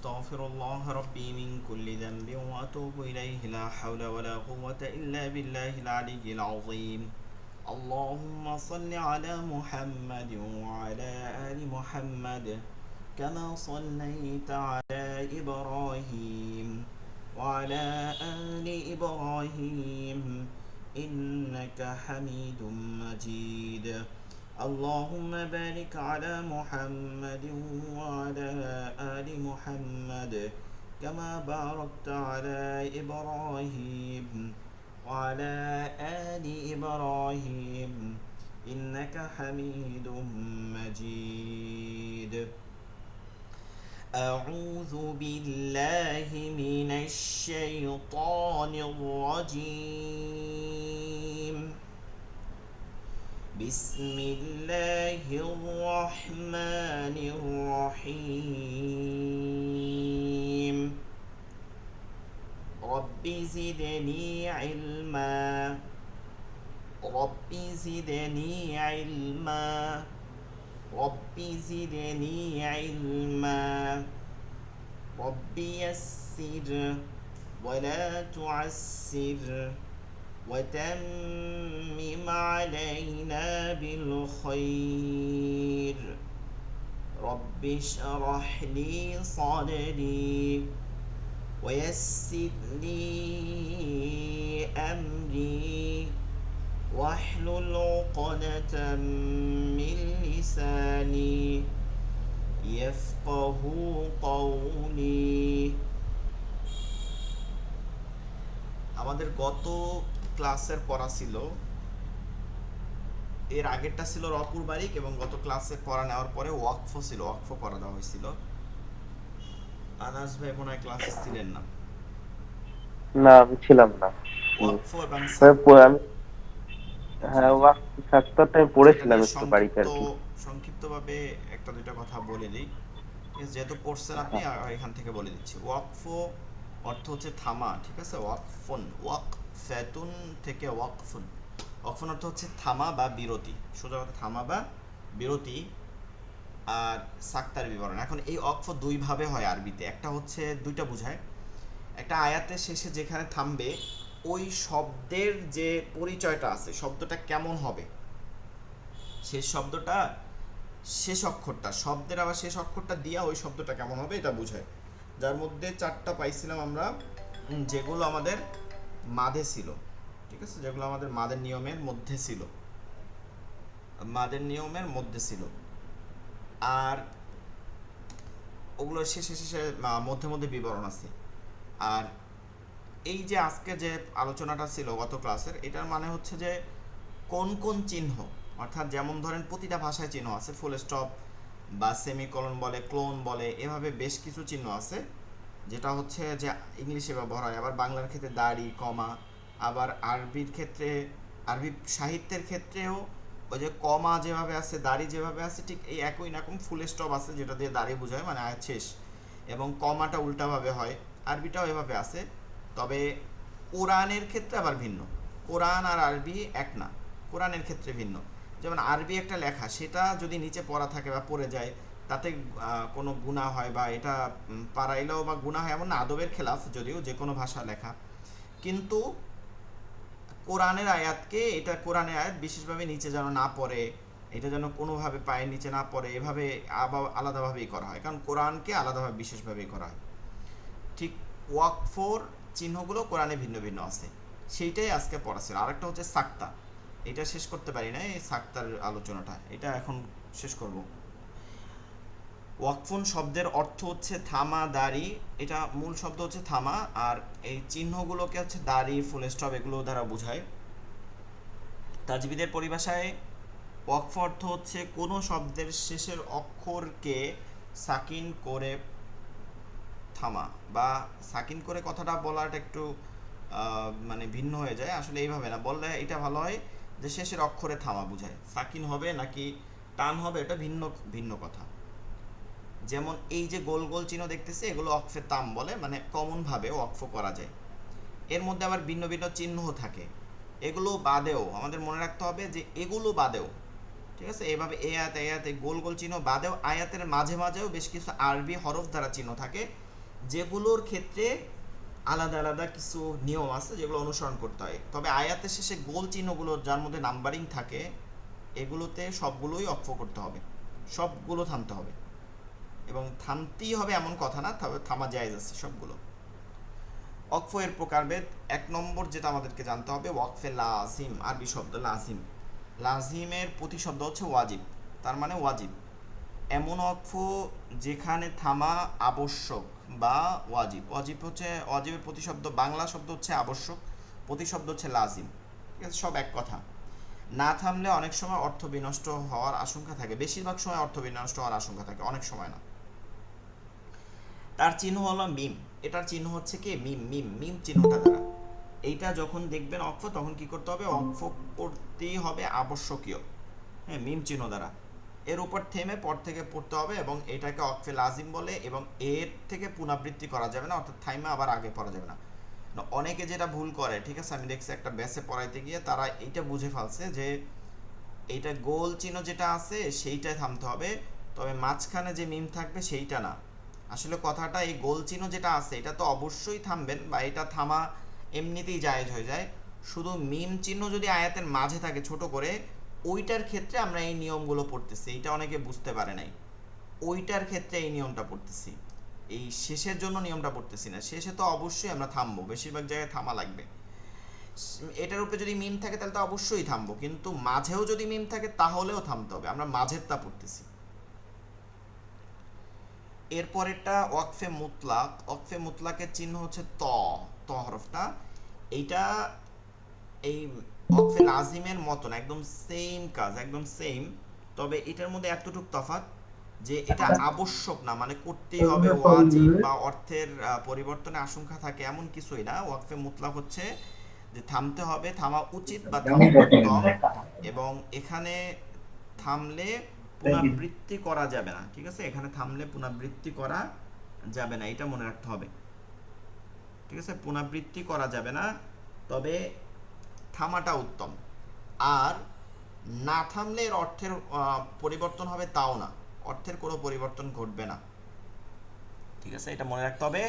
أستغفر الله ربي من كل ذنب وأتوب إليه لا حول ولا قوة إلا بالله العلي العظيم. اللهم صل على محمد وعلى آل محمد كما صليت على إبراهيم وعلى آل إبراهيم إنك حميد مجيد. اللهم بارك على محمد وعلى آل محمد كما باركت على إبراهيم وعلى آل إبراهيم إنك حميد مجيد. أعوذ بالله من الشيطان الرجيم. بسم الله الرحمن الرحيم. رب زدني علما. رب زدني علما. رب زدني علما. رب يسر ولا تعسر وتمم علينا بالخير. رب اشرح لي صدري ويسر لي أمري واحلل عقدة من لساني يفقه قولي. আমাদের গত ক্লাসের পড়া ছিল, এর আগেরটা ছিল রপুর বারিক এবং গত ক্লাসে পড়া নেওয়ার পরে ওয়াকফ ছিল, ওয়াকফ পড়া দেওয়া হয়েছিল। আনাস ভাই মনে হয় ক্লাসে ছিলেন না। না, আমি ছিলাম না। ওয়াকফ এবং আমি জি জি সাক্তারটা আমি আচ্ছা, এটা পড়েছিলাম নিয়ে একটু বাড়িতে আর কি। সংক্ষিপ্তভাবে একটা দুইটা কথা বলে দিই। যেহেতু পড়ছেন আপনি, হ্যাঁ, এখান থেকে বলে দিচ্ছি। ওয়াকফ অর্থ হচ্ছে থামা, ঠিক আছে? ওয়াকফুন, ওয়াকফাতুন থেকে ওয়াকফুন। ওয়াকফুন অর্থ হচ্ছে থামা বা বিরতি, সোজা কথা থামা বা বিরতি। আর সাক্তার বিবরণ। এখন এই ওয়াকফ দুই ভাবে হয় আরবিতে। একটা হচ্ছে দুইটা বোঝায়। একটা আয়াতের শেষে যেখানে থামবে ওই শব্দের যে পরিচয়টা আছে, শব্দটা কেমন হবে, সেই শব্দটা শেষ অক্ষরটা, শব্দের আবার শেষ অক্ষরটা দিয়া ওই শব্দটা কেমন হবে এটা বোঝায়। যার মধ্যে চারটা পাইছিলাম আমরা, যেগুলো আমাদের মাদে ছিল, ঠিক আছে? যেগুলো আমাদের মাদের নিয়মের মধ্যে ছিল, মাদের নিয়মের মধ্যে ছিল। আর ওগুলো শেষে শেষে মধ্যে মধ্যে বিবরণ আছে। আর এই যে আজকে যে আলোচনাটা ছিল গত ক্লাসের, এটার মানে হচ্ছে যে কোন কোন চিহ্ন, অর্থাৎ যেমন ধরেন প্রতিটা ভাষায় চিহ্ন আছে, ফুল স্টপ বা সেমিকলন বলে, ক্লোন বলে, এভাবে বেশ কিছু চিহ্ন আছে যেটা হচ্ছে যে ইংলিশে ব্যবহার হয়। আবার বাংলার ক্ষেত্রে দাড়ি, কমা। আবার আরবির ক্ষেত্রে, আরবি সাহিত্যের ক্ষেত্রেও ওই যে কমা যেভাবে আছে, দাড়ি যেভাবে আছে, ঠিক এই একই রকম ফুল স্টপ আছে যেটা দিয়ে দাড়ি বোঝায়, মানে আয়াত শেষ। এবং কমাটা উল্টাভাবে হয়, আরবিটাও এভাবে আছে। তবে কোরআনের ক্ষেত্রে আবার ভিন্ন। কোরআন আর আরবি এক না, কোরআনের ক্ষেত্রে ভিন্ন। যেমন আরবি একটা লেখা, সেটা যদি নিচে পড়া থাকে বা পড়ে যায়, তাতে কোনো গুনাহ হয় বা এটা পারাইলেও বা গুনাহ হয় এমন না, আদবের খেলাফ যদিও যে কোনো ভাষা লেখা। কিন্তু কোরআনের আয়াতকে, এটা কোরআনের আয়াত বিশেষভাবে নিচে যেন না পড়ে, এটা যেন কোনোভাবে পায়ের নিচে না পড়ে, এভাবে আবার আলাদাভাবেই করা হয়, কারণ কোরআনকে আলাদাভাবে বিশেষভাবেই করা হয়। ঠিক ওয়াকফোর চিহ্নগুলো কোরআনে ভিন্ন ভিন্ন আছে, সেইটাই আজকে পড়া ছিল। আরেকটা হচ্ছে সাক্তা, এটা শেষ করতে পারি না, এই সাক্তার আলোচনাটা এটা এখন শেষ করব। ওয়াকফুন শব্দের অর্থ হচ্ছে থামা, দাড়ি। এটা মূল শব্দ হচ্ছে থামা, আর এই চিহ্নগুলোকে হচ্ছে দাড়ি, ফুল স্টপ এগুলো দ্বারা বোঝায়। তাজবিদের পরিভাষায় ওয়াকফ অর্থ হচ্ছে কোনো শব্দের শেষের অক্ষরকে সাকিন করে থামা, বা সাকিন করে কথাটা বলাটা একটু মানে ভিন্ন হয়ে যায়। আসলে এইভাবে না বললে এটা ভালো হয় যে শেষের অক্ষরে থামা বোঝায়। সাকিন হবে নাকি টান হবে এটা ভিন্ন ভিন্ন কথা। যেমন এই যে গোল গোল চিহ্ন দেখতেছি, এগুলো ওয়াকফে তাম বলে, মানে কমনভাবে ওয়াকফ করা যায়। এর মধ্যে আবার ভিন্ন ভিন্ন চিহ্নও থাকে, এগুলো বাদেও আমাদের মনে রাখতে হবে যে এগুলো বাদেও, ঠিক আছে? এভাবে এ আয়াত, এ আয়াত, গোল গোল চিহ্ন বাদেও আয়াতের মাঝে মাঝেও বেশ কিছু আরবি হরফ দ্বারা চিহ্ন থাকে, যেগুলোর ক্ষেত্রে আলাদা আলাদা কিছু নিয়ম আছে যেগুলো অনুসরণ করতে হয়, তবে আয়াতের শেষে গোল চিহ্নগুলো যার মধ্যে নাম্বারিং থাকে এগুলোতে সবগুলোই অক্ষ করতে হবে, সবগুলো থামতে হবে, এবং থামতেই হবে এমন কথা না, তবে থামা জায়েজ আছে সবগুলো। ওয়াকফ এর প্রকারভেদ, এক নম্বর যেটা আমাদেরকে জানতে হবে, ওয়াকফে লাজিম, আরবি শব্দ লাজিম। লাজিমের প্রতিশব্দ হচ্ছে ওয়াজিব, তার মানে ওয়াজিব। এমন ওয়াকফ যেখানে থামা আবশ্যক বা ওয়াজিব। ওয়াজিব হচ্ছে, ওয়াজিবের প্রতিশব্দ বাংলা শব্দ হচ্ছে আবশ্যক, প্রতিশব্দ হচ্ছে লাজিম, ঠিক আছে, সব এক কথা। না থামলে অনেক সময় অর্থ বিনষ্ট হওয়ার আশঙ্কা থাকে, বেশিরভাগ সময় অর্থ বিনষ্ট হওয়ার আশঙ্কা থাকে, অনেক সময় না। তার চিহ্ন হলো মিম, এটার চিহ্ন হচ্ছে কি মিম, মিম মিম চিহ্নটা দ্বারা। এইটা যখন দেখবেন অক্ফ, তখন কি করতে হবে, অক্ফ করতেই হবে আবশ্যকীয়, হ্যাঁ, মিম চিহ্ন দ্বারা। এর উপর থেমে পর থেকে পড়তে হবে, এবং এটাকে অক্ফে লাজিম বলে, এবং এর থেকে পুনরাবৃত্তি করা যাবে না, অর্থাৎ থাইমা আবার আগে পড়া যাবে না। অনেকে যেটা ভুল করে, ঠিক আছে, আমি দেখছি একটা ব্যাচে পড়াইতে গিয়ে তারা এইটা বুঝে ফেলছে যে এইটা গোল চিহ্ন যেটা আছে সেইটাই থামতে হবে, তবে মাঝখানে যে মিম থাকবে সেইটা না। আসলে কথাটা, এই গোল চিহ্ন যেটা আছে এটা তো অবশ্যই থামবেন, বা এটা থামা এমনিতেই জায়েজ হয়ে যায়। শুধু মিম চিহ্ন যদি আয়াতের মাঝে থাকে ছোট করে, ওইটার ক্ষেত্রে আমরা এই নিয়মগুলো পড়তেছি, এইটা অনেকে বুঝতে পারে নাই। ওইটার ক্ষেত্রে এই নিয়মটা পড়তেছি, এই শেষের জন্য নিয়মটা পড়তেছি না। শেষে তো অবশ্যই আমরা থামবো, বেশিরভাগ জায়গায় থামা লাগবে। এটার উপরে যদি মিম থাকে তাহলে তো অবশ্যই থামবো, কিন্তু মাঝেও যদি মিম থাকে তাহলেও থামতে হবে, আমরা মাঝেরটা পড়তেছি। এরপরেরটা ওয়াকফে মুতলাক। ওয়াকফে মুতলাকের চিহ্ন হচ্ছে ত, ত হরফটা। এইটা এই ওয়াকফে লাজিমের মতন একদম সেম কাজ, একদম সেম, তবে এটার মধ্যে এতটুকু তফাৎ যে এটা আবশ্যক না, মানে করতেই হবে ওয়াজিব বা অর্থের পরিবর্তনে আশঙ্কা থাকে এমন কিছুই না। ওয়াকফে মুতলাক হচ্ছে যে থামতে হবে, থামা উচিত বা থামা উত্তম, এবং এখানে থামলে পুনরাবৃত্তি করা যাবে না, ঠিক আছে, এখানে থামলে পুনরাবৃত্তি করা যাবে না, এটা মনে রাখতে হবে, ঠিক আছে, পুনরাবৃত্তি করা যাবে না, তবে থামাটা উত্তম। আর না থামলে এর অর্থের পরিবর্তন হবে তাও না, অর্থের কোনো পরিবর্তন ঘটবে না, ঠিক আছে, এটা মনে রাখতে হবে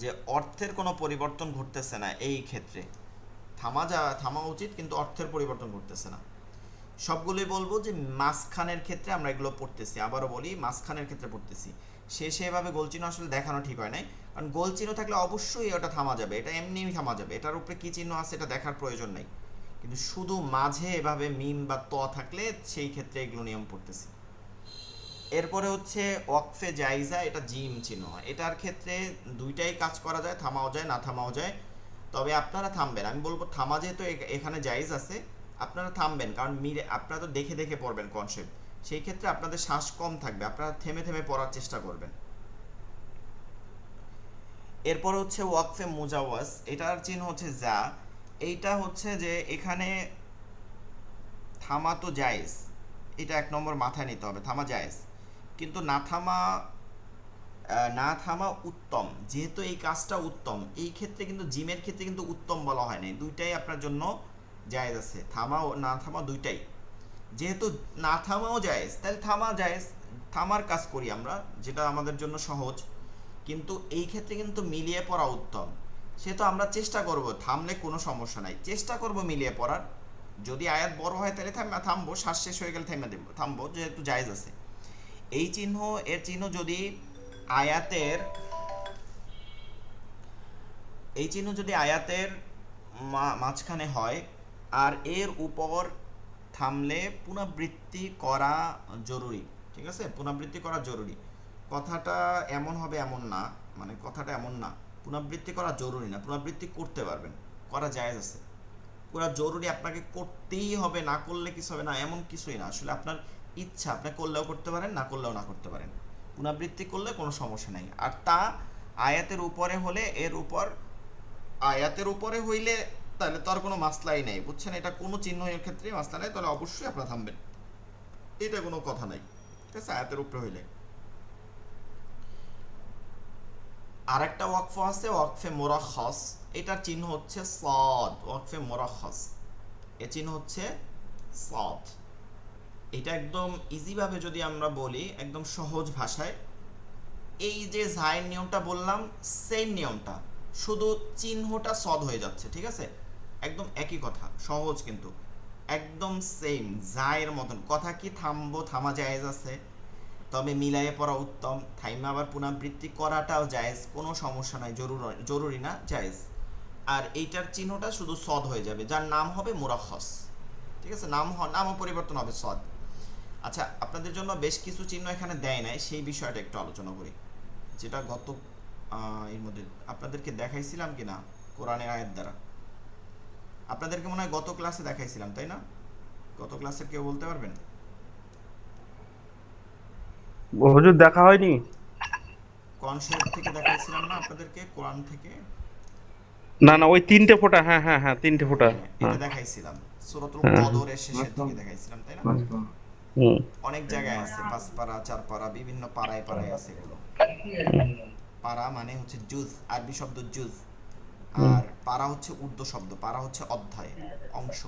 যে অর্থের কোনো পরিবর্তন ঘটতেছে না এই ক্ষেত্রে। থামা উচিত কিন্তু অর্থের পরিবর্তন ঘটতেছে না। সবগুলোই বলবো যে মাঝখানের ক্ষেত্রে আমরা এগুলো পড়তেছি, আবারও বলি মাঝখানের ক্ষেত্রে পড়তেছি। শেষে এভাবে গোলচিহ্ন আসলে দেখানো ঠিক হয় নাই, কারণ গোলচিহ্ন থাকলে অবশ্যই ওটা থামা যাবে, এটা এমনিই থামা যাবে, এটার উপরে কী চিহ্ন আছে এটা দেখার প্রয়োজন নাই, কিন্তু শুধু মাঝে এভাবে মিম বা ত থাকলে সেই ক্ষেত্রে এগুলো নিয়ম পড়তেছি। এরপরে হচ্ছে ওয়াকফে জাইজা, এটা জিম চিহ্ন, এটার ক্ষেত্রে দুইটাই কাজ করা যায়, থামাও যায় না থামাও যায়, তবে আপনারা থামবেন, আমি বলবো থামা যেহেতু এখানে জায়েজ আছে, আপনারা থামবেন, কারণ আপনারা তো দেখে দেখে পড়বেন কনসেপ্ট, সেই ক্ষেত্রে আপনাদের শ্বাস কম থাকবে, আপনারা থেমে থেমে পড়ার চেষ্টা করবেন। এরপর হচ্ছে ওয়াকফে মুজাওয়াজ, এটার চিহ্ন হচ্ছে যা। এইটা হচ্ছে যে এখানে থামা তো জায়েজ, এটা এক নম্বর মাথায় নিতে হবে, থামা জায়েজ, কিন্তু না থামা উত্তম, যেহেতু এই কাজটা উত্তম, এই ক্ষেত্রে কিন্তু জিমের ক্ষেত্রে কিন্তু উত্তম বলা হয় নাই, দুইটাই আপনার জন্য জায়েজ আছে, থামা ও না থামা দুইটাই। যেহেতু না থামাও জায়েজ, তাহলে থামা জায়েজ, থামার কাজ করি আমরা, যেটা আমাদের জন্য সহজ, কিন্তু এই ক্ষেত্রে কিন্তু মিলিয়ে পড়া উত্তম। সেহেতু আমরা চেষ্টা করব, থামলে কোনো সমস্যা নাই, চেষ্টা করব মিলিয়ে পড়ার, যদি আয়াত বড় হয় তাহলে থামবো, শ্বাস শেষ হয়ে গেলে থামবো, যেহেতু জায়েজ আছে। এই চিহ্ন, এর চিহ্ন যদি আয়াতের, এই চিহ্ন যদি আয়াতের মাঝখানে হয় আর এর উপর থামলে পুনরাবৃত্তি করা জরুরি, ঠিক আছে, পুনরাবৃত্তি করা জরুরি। কথাটা এমন হবে এমন না, মানে কথাটা এমন না, পুনরাবৃত্তি করা জরুরি না, পুনরাবৃত্তি করতে পারবেন, করা জায়েজ আছে। পুরা জরুরি আপনাকে করতেই হবে, না করলে কিছু হবে না এমন কিছুই না, আসলে আপনার ইচ্ছা, আপনি করলেও করতে পারেন, না করলেও না করতে পারেন, পুনরাবৃত্তি করলে কোনো সমস্যা নেই। আর তা আয়াতের উপরে হলে, এর উপর আয়াতের উপরে হইলে তাহলে তো আর কোনো মাসলাই নেই, বুঝছেন, এটা কোনো চিহ্নের ক্ষেত্রে মাসলা নেই, তাহলে অবশ্যই আপনারা থামবেন, এটা কোনো কথা নাই, ঠিক আছে, আয়াতের উপরে হইলে। আর একটা ওয়াকফ আছে ওয়াকফে মোরাখস, এটার চিহ্ন হচ্ছে সাদ, ওয়াকফে মোরাখস এর চিহ্ন হচ্ছে সাদ। এটা একদম ইজিভাবে যদি আমরা বলি, একদম সহজ ভাষায়, এই যে জায়ের নিয়মটা বললাম সেম নিয়মটা, শুধু চিহ্নটা সদ হয়ে যাচ্ছে, ঠিক আছে? একদম একই কথা, সহজ কিন্তু একদম সেম জায়ের মতন। কথা কি থামবো, থামা জায়েজ আছে, তবে মিলাইয়ে পড়া উত্তম। থাইমা আবার পুনরাবৃত্তি করাটাও জায়েজ, কোনো সমস্যা নাই, জরুরি না, জায়েজ। আর এইটার চিহ্নটা শুধু সদ হয়ে যাবে, যার নাম হবে মুরাখস, ঠিক আছে? নামও পরিবর্তন হবে সদ। আচ্ছা, আপনাদের জন্য বেশ কিছু চিহ্ন এখানে দেয় নাই, সেই বিষয়টা একটু আলোচনা করি, যেটা গত এর মধ্যে আপনাদেরকে দেখাইছিলাম কি না কোরআনের আয়াত দ্বারা। আপনাদেরকে মনে হয় গত ক্লাসে দেখাইছিলাম, তাই না? গত ক্লাসের কেউ বলতে পারবেন? হুজুর দেখা হয়নি। কোরআন শরীফ থেকে দেখাইছিলাম না আপনাদেরকে, কোরআন থেকে? না না, ওই তিনটে ফোঁটা, হ্যাঁ হ্যাঁ হ্যাঁ, তিনটে ফোঁটা। হ্যাঁ, এটা হ্যাঁ দেখাইছিলাম সূরাতুল হ্যাঁ কদরের শেষের দিকে দেখাইছিলাম, তাই না? হুম অনেক জায়গায় আছে, 5 পারা 4 পারা, বিভিন্ন পাড়ায় পাড়ায় আছে এগুলো। পারা মানে হচ্ছে জুজ, আরবি শব্দ জুজ। হুম আর পারা হচ্ছে উর্দু শব্দ, পারা হচ্ছে অধ্যায়, অংশ,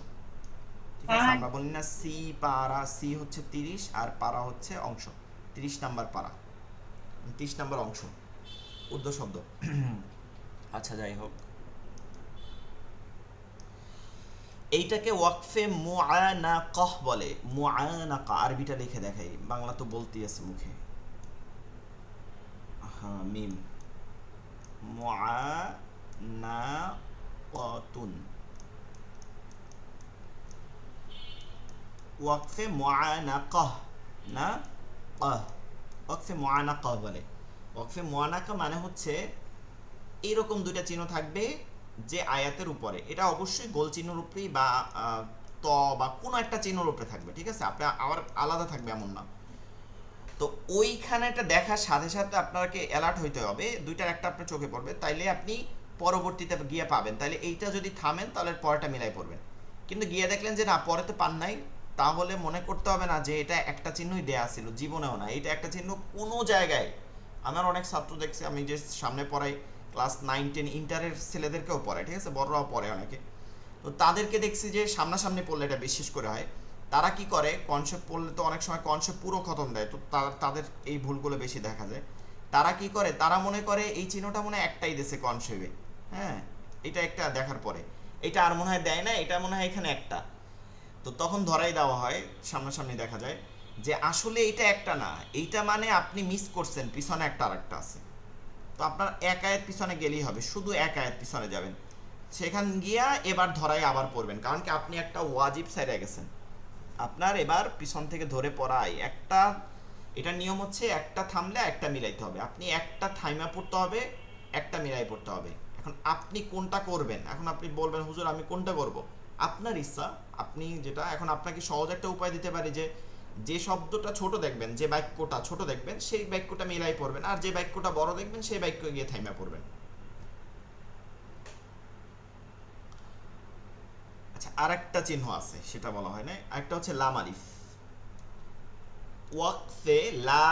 ঠিক আছে? আমরা বলি না সি পারা, সি হচ্ছে 30 আর পারা হচ্ছে অংশ, 30 নাম্বার পারা, 30 নাম্বার অংশ, উর্দু শব্দ। আচ্ছা, যাই হোক, এইটাকে ওয়াকফে মুআনাকাহ বলে। মুআনাকা আরবিটা লিখে দেখাই, বাংলা তো বলতেই আছে মুখে। হ্যাঁ, মিম, মুআনাকাতুন, ওয়াকফে মুআনাকাহ, না কাহ, ওয়াকফে মুআনাকাহ বলে। ওয়াকফে মুআনাকা মানে হচ্ছে এইরকম দুইটা চিহ্ন থাকবে যে আয়াতের উপরে, এটা অবশ্যই গোল চিহ্নের উপরেই বা ত বা কোনো একটা চিহ্নের উপরে থাকবে, ঠিক আছে? আপনার আবার আলাদা থাকবে এমন না। তো ওইখানেটা দেখার সাথে সাথে আপনাকে অ্যালার্ট হইতে হবে, দুইটার একটা আপনার চোখে পড়বে, তাইলে আপনি পরবর্তীতে গিয়ে পাবেন। তাইলে এইটা যদি থামেন তাহলে পরেরটা মিলাই পড়বেন। কিন্তু গিয়ে দেখলেন যে না, পরে তো পান নাই, তাহলে মনে করতে হবে না যে এটা একটা চিহ্নই দেয়া ছিল, জীবনেও না। এটা একটা চিহ্ন কোনো জায়গায়, আমার অনেক ছাত্র দেখছি, আমি যে সামনে পড়াই ক্লাস 9-10 ইন্টারের ছেলেদেরকেও পড়ায়, ঠিক আছে? বড়রাও পড়ে অনেকে। তো তাদেরকে দেখছি যে সামনাসামনি পড়লে এটা বিশেষ করে হয়, তারা কি করে, কনসেপ্ট পড়লে তো অনেক সময় কনসেপ্ট পুরো খতম দেয়, তো তাদের এই ভুলগুলো বেশি দেখা যায়। তারা কি করে, তারা মনে করে এই চিহ্নটা মনে হয় একটাই দেশে কনসেপ্টে, হ্যাঁ, এটা একটা দেখার পরে এটা আর মনে হয় দেয় না, এটা মনে হয় এখানে একটা। তো তখন ধরাই দেওয়া হয়, সামনাসামনি দেখা যায় যে আসলে এটা একটা না, এইটা মানে আপনি মিস করছেন, পিছনে একটা আরেকটা আছে। তো আপনার এক আয়াত পিছনে গেলেই হবে, শুধু এক আয়াত পিছনে যাবেন, সেখান গিয়া এবার ধরাই আবার পড়বেন, কারণ কি আপনি একটা ওয়াজিব সাইডে গেছেন, আপনার এবার পিছন থেকে ধরে পড়াই একটা। এটা নিয়ম হচ্ছে একটা থামলে একটা মিলাইতে হবে, আপনি একটা থাইমা পড়তে হবে, একটা মিলাই পড়তে হবে। এখন আপনি কোনটা করবেন, এখন আপনি বলবেন হুজুর আমি কোনটা করব, আপনার ইচ্ছা। আপনি যেটা, এখন আপনাকে সহজ একটা উপায় দিতে পারি যে যে শব্দটা ছোট দেখবেন, যে বাক্যটা ছোট দেখবেন সেই বাক্যটা মিলাই পড়বেন, আর যে বাক্যটা বড় দেখবেন সেই বাক্য গিয়ে থাইমা পড়বেন। আচ্ছা, আরেকটা চিহ্ন আছে, সেটা বলা হয় না, আরেকটা হচ্ছে লাম আলিফ। ওয়াকফে লা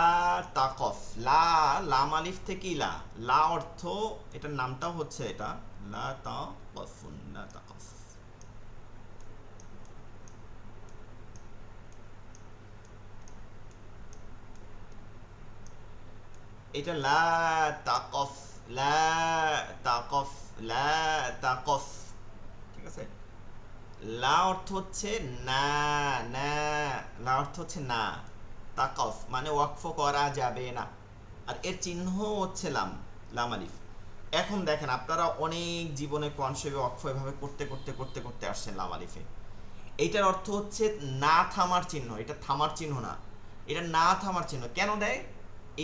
তাকফ, লা, লাম আলিফ থেকেই লা, লা অর্থ, এটার নামটাও হচ্ছে এটা, লা তাকফুন, লা তাকফ। এটা লা তাকফ, লা তাকফ, লা তাকফ, ঠিক আছে? লা অর্থ হচ্ছে না, না, লা অর্থ হচ্ছে না, তাকফ মানে ওয়াকফ করা যাবে না, আর এর চিহ্ন হচ্ছে লাম, লাম আলিফ। এখন দেখেন, আপনারা অনেক জীবনে কনসেপ্টে ওয়াকফ এভাবে করতে করতে করতে করতে আসছেন লাম আলিফে। এইটার অর্থ হচ্ছে না থামার চিহ্ন, এটা থামার চিহ্ন না, এটা না থামার চিহ্ন। কেন দেয়?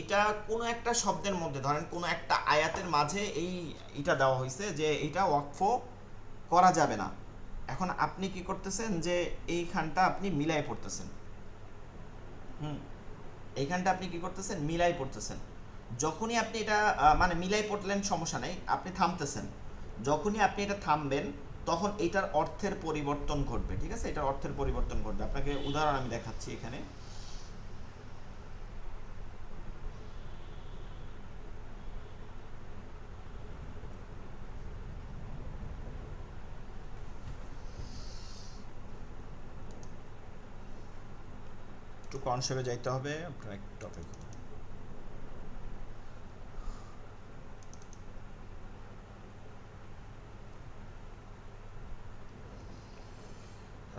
এটা কোনো একটা শব্দের মধ্যে, ধরেন কোনো একটা আয়াতের মাঝে এইটা দেওয়া হয়েছে যে এইটা ওয়াকফ করা যাবে না। এখন আপনি কি করতেছেন যে এইখানটা আপনি মিলাই পড়তেছেন, হুম, এইখানটা আপনি কি করতেছেন, মিলাই পড়তেছেন। যখনই আপনি এটা মানে মিলাই পড়লেন সমস্যা নেই, আপনি থামতেছেন, যখনই আপনি এটা থামবেন তখন এটার অর্থের পরিবর্তন ঘটবে, ঠিক আছে? এটার অর্থের পরিবর্তন ঘটবে। আপনাকে উদাহরণ আমি দেখাচ্ছি এখানে। একটু কনসেপ্টে যাইতে হবে, আপনার একটু অপেক্ষা করুন।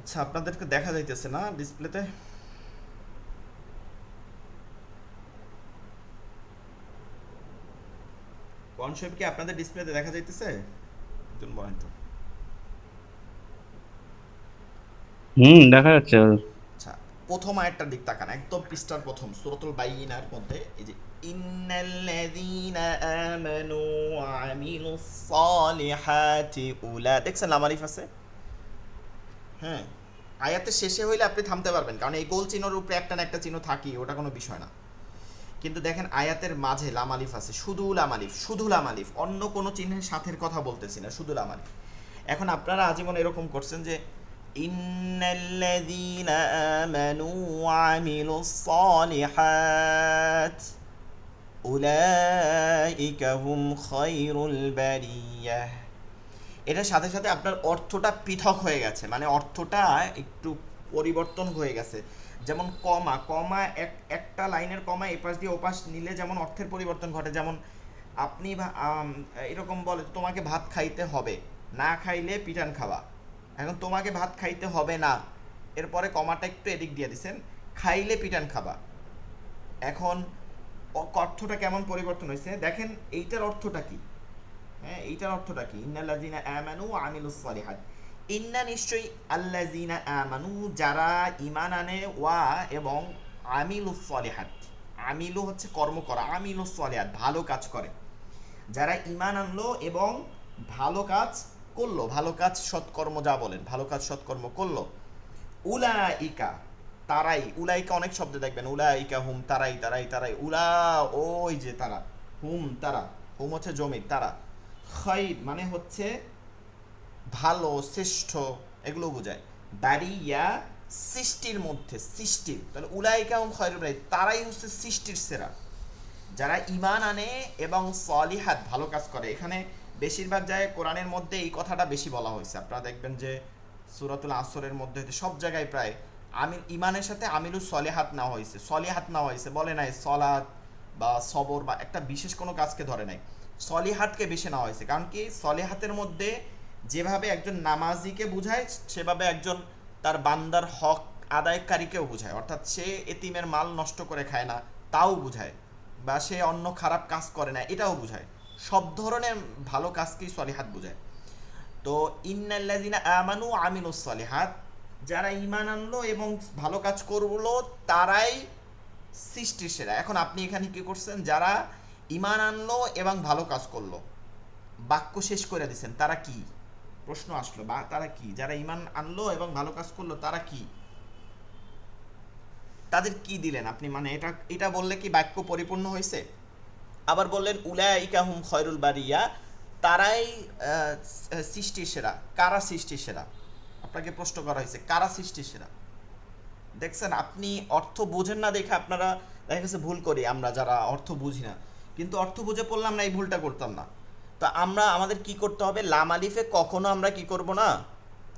আচ্ছা, আপনাদেরকে দেখা যাইতেছে না ডিসপ্লেতে? কনসেপ্ট কি আপনাদের ডিসপ্লেতে দেখা যাইতেছে? একজন বলেন তো। দেখা যাচ্ছে। আচ্ছা, প্রথম আয়াতটার দিক তাকান, একদম পৃষ্ঠার প্রথম সূরাতুল বাইয়িনার মধ্যে এই যে ইন্নাল্লাযীনা আমানু ওয়া আমিলুস সালিহাতি দেখছেন লাম আলিফ আছে? হ্যাঁ, আয়াতের শেষে হইলে আপনি থামতে পারবেন, কারণ এই গোল চিহ্নের উপরে একটা না একটা চিহ্ন থাকি, ওটা কোনো বিষয় না। কিন্তু দেখেন আয়াতের মাঝে লাম আলিফ আছে, শুধু লাম আলিফ, শুধু লাম আলিফ, অন্য কোনো চিহ্নের সাথের কথা বলতেছি না, শুধু লাম আলিফ। এখন আপনারা আজীবন এরকম করছেন যে ইন্নাল্লাযীনা আমানু ওয়া আমিলুস সালিহাত উলাইকা হুম খায়রুল বারিয়াহ। এটার সাথে সাথে আপনার অর্থটা পৃথক হয়ে গেছে, মানে অর্থটা একটু পরিবর্তন হয়ে গেছে। যেমন কমা, কমা একটা লাইনের কমা এপাশ দিয়ে ওপাশ নিলে যেমন অর্থের পরিবর্তন ঘটে, যেমন আপনি এরকম বলে তোমাকে ভাত খাইতে হবে, না খাইলে পিটান খাওয়া। এখন তোমাকে ভাত খাইতে হবে না, এরপরে কমাটা একটু এদিক দিয়ে দিছেন, খাইলে পিটান খাবা। এখন অর্থটা কেমন পরিবর্তন হয়েছে দেখেন, এইটার অর্থটা কি? হ্যাঁ, এইটার অর্থটা কি? ইন্নাল্লাযীনা আমানু ওয়া আমিলুস সালিহাত, ইন্না নিশ্চয়ই, আল্লাযীনা আমানু যারা ঈমান আনে, ওয়া এবং আমিলুস সালিহাত, আমিলু হচ্ছে কর্ম করা, আমিলুস সালিহাত ভালো কাজ করে। যারা ঈমান আনলো এবং ভালো কাজ করলো, ভালো কাজ সৎকর্ম যা বলেন, ভালো কাজ সৎকর্ম করলো, উলাইকা তারাই, উলাইকা অনেক শব্দে দেখবেন, উলাইকা হুম তারাই, তারাই তারাই, উলা ওই যে তারা, হুম তারা, হুম হচ্ছে জমির, তারা, খাইর মানে হচ্ছে ভালো, শ্রেষ্ঠ, এগুলো বোঝায়। বারিয়া সৃষ্টির মধ্যে, সৃষ্টির, তাহলে উলাইকা হুম খায়রুল বারিয়া, তারাই হচ্ছে সৃষ্টির সেরা, যারা ঈমান আনে এবং সলিহাত ভালো কাজ করে। এখানে বেশিরভাগ জায়গায় কোরআনের মধ্যে এই কথাটা বেশি বলা হয়েছে। আপনারা দেখবেন যে সূরাতুল আসরের মধ্যে সব জায়গায় প্রায় আমি ঈমানের সাথে আমিলুস সলিহাত না হয়েছে, সলিহাত না হয়েছে, বলে নাই সলাত বা সবর বা একটা বিশেষ কোনো কাজকে ধরে নাই, সলিহাতকে বেশি নেওয়া হয়েছে। কারণ কি, সলিহাতের মধ্যে যেভাবে একজন নামাজিকে বুঝায়, সেভাবে একজন তার বান্দার হক আদায়কারীকেও বুঝায়, অর্থাৎ সে এতিমের মাল নষ্ট করে খায় না তাও বুঝায়, বা সে অন্য খারাপ কাজ করে না এটাও বোঝায়। সব ধরনের ভালো কাজকেই সলিহাত বোঝায়। তো ইন্নাল্লাযীনা আমানু আমিলুস সলিহাত, যারা ঈমান আনলো এবং ভালো কাজ করলো তারাই সৃষ্টির সেরা। এখন আপনি এখানে কি করছেন, যারা ঈমান আনলো এবং ভালো কাজ করলো, বাক্য শেষ করে দিচ্ছেন, তারা কি? প্রশ্ন আসলো, বা তারা কি? যারা ঈমান আনলো এবং ভালো কাজ করলো তারা কি? তাদের কি দিলেন আপনি? মানে এটা এটা বললে কি বাক্য পরিপূর্ণ হয়েছে? আবার বললেন উলাইকা হুম খয়রুল বারিয়া, তারাই সৃষ্টির সেরা। কারা সৃষ্টির সেরা? আপনাকে প্রশ্ন করা হয়েছে, কারা সৃষ্টির সেরা? দেখছেন, আপনি অর্থ বোঝেন না দেখে আপনারা দেখা গেছে ভুল করি, আমরা যারা অর্থ বুঝি না, কিন্তু অর্থ বুঝে পড়লাম না, এই ভুলটা করতাম না। তো আমরা আমাদের কি করতে হবে, লাম আলিফে কখনো আমরা কি করব না,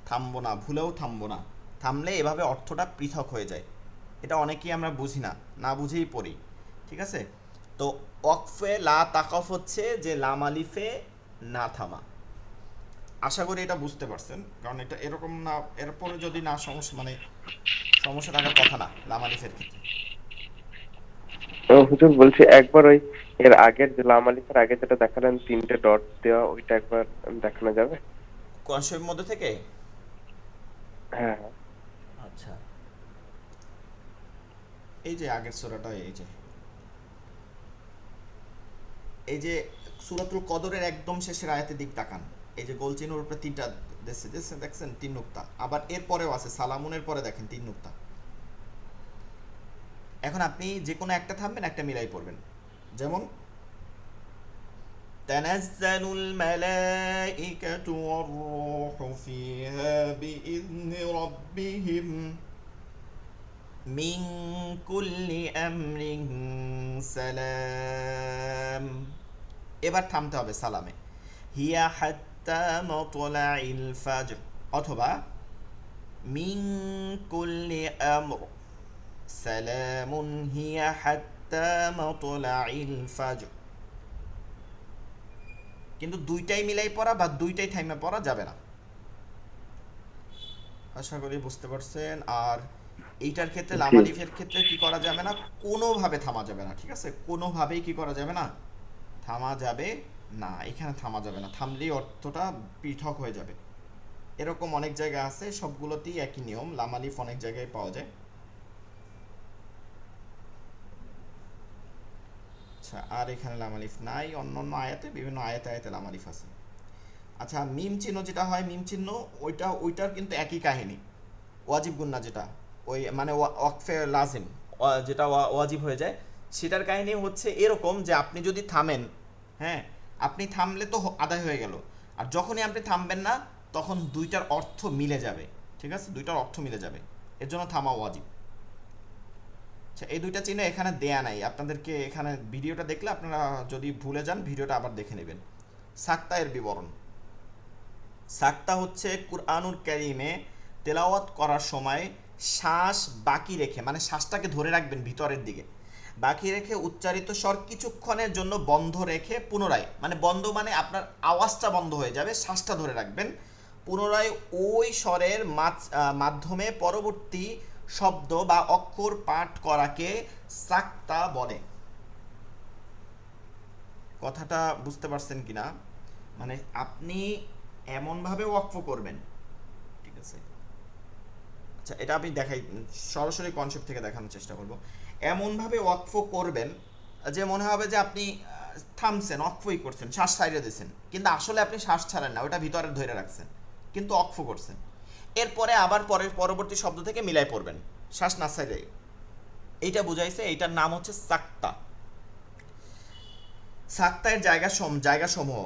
থামবো না, ভুলেও থামবো না। থামলে এভাবে অর্থটা পৃথক হয়ে যায়, এটা অনেকেই আমরা বুঝি না, না বুঝেই পড়ি। ঠিক আছে? তো ওয়াকফে লা তাকাফ হচ্ছে যে লাম আলিফে না থামা। আশা করি এটা বুঝতে পারছেন, কারণ এটা এরকম না, এরপরে যদি না সমস্যা, মানে সমস্যা থাকার কথা না লাম আলিফের ক্ষেত্রে। তো হুজুর বলছি, একবার ওই এর আগের যে লাম আলিফের আগে যেটা দেখালেন তিনটে ডট দেওয়া, ওইটা একবার দেখানো যাবে? কোরআন মধ্যে থেকে? হ্যাঁ হ্যাঁ। আচ্ছা, এই যে আগের সূরাটা, এই যে সূরাতুল কদরের একদম শেষের আয়াতের দিক তাকান, এই যে গোল চিহ্নের উপরে তিনটা দেখছেন, তিন নুক্তা, আবার এর পরেও আছে, সালামুনের পরে দেখেন তিন নুক্তা। এখন আপনি যে কোনো একটা থামবেন, একটা মিলাই পড়বেন। যেমন তানাজ্জালুল মালাইকাতু ওয়ার রূহু ফিহা বিইذনি রাব্বিহিম মিন কুল্লি আমরিন সালাম। এবার থামতে হবে সালামে, হিয়া হাত্তা মাতলাইল ফাজর, অথবা মিন কুল্লি আমর সালামুন হিয়া হাত্তা মাতলাইল ফাজর। কিন্তু দুইটাই মিলাই পড়া বা দুইটাই থাইমে পড়া যাবে না। আশা করি বুঝতে পারছেন। আর এইটার ক্ষেত্রে জি। লামালিফের ক্ষেত্রে কি করা যাবে না, কোনোভাবে থামা যাবে না, ঠিক আছে? কোনোভাবেই কি করা যাবে না, থামা যাবে না, এখানে থামা যাবে না, থামলেই অর্থটা পৃথক হয়ে যাবে। এরকম অনেক জায়গা আছে, সবগুলোতেই একই নিয়ম, লামালিফ অনেক জায়গায় পাওয়া যায়। আচ্ছা, আর এখানে লামালিফ নাই, অন্য অন্য আয়াতে, বিভিন্ন আয়াতে আয়াতে লামালিফ আছে। আচ্ছা, মিম চিহ্ন যেটা হয়, মিম চিহ্ন ওইটার কিন্তু একই কাহিনী। ওয়াজিব গুন্না যেটা, ওই মানে ওয়াকফে লাজিম, যেটা ওয়াজিব হয়ে যায়, সেটার কাহিনী হচ্ছে এরকম যে আপনি যদি থামেন, হ্যাঁ, আপনি থামলে তো আদায় হয়ে গেল, আর যখনই আপনি থামবেন না তখন দুইটার অর্থ মিলে যাবে, ঠিক আছে? দুইটার অর্থ মিলে যাবে, এর জন্য থামা ওয়াজিব। আচ্ছা, এই দুইটা চিহ্ন এখানে দেয়া নাই আপনাদেরকে, এখানে ভিডিওটা দেখলে আপনারা যদি ভুলে যান ভিডিওটা আবার দেখে নেবেন। সাক্তা এর বিবরণ। সাক্তা হচ্ছে কুরআনুল কারীমে তেলাওয়াত করার সময় শ্বাস বাকি রেখে, মানে শ্বাসটাকে ধরে রাখবেন ভিতরের দিকে, বাকি রেখে উচ্চারিত স্বর কিছুক্ষণের জন্য বন্ধ রেখে পুনরায়, মানে বন্ধ মানে আপনার আওয়াজটা বন্ধ হয়ে যাবে, শ্বাসটা ধরে রাখবেন, পুনরায় ওই স্বরের মাধ্যমে পরবর্তী শব্দ বা অক্ষর পাঠ করাকে সাক্তা বলে। কথাটা বুঝতে পারছেন কিনা? মানে আপনি এমনভাবে ওয়াকফ করবেন, ঠিক আছে? আচ্ছা, এটা আমি দেখাই, সরাসরি কনসেপ্ট থেকে দেখানোর চেষ্টা করব। এমনভাবে ওয়াকফ করবেন যে মনে হবে যে আপনি থামছেন, ওয়াকফই করছেন, শ্বাস ছাড়িয়ে দিয়েছেন, কিন্তু আসলে আপনি শ্বাস ছাড়েন না, ওটা ভিতরে ধরে রাখছেন, কিন্তু ওয়াকফ করছেন। এরপরে আবার পরবর্তী শব্দ থেকে মিলাই পড়বেন, শ্বাস না ছাড়িয়ে। এইটা বুঝাইছে, এইটার নাম হচ্ছে সাক্তা। সাক্তায়ের জায়গাসমূহ,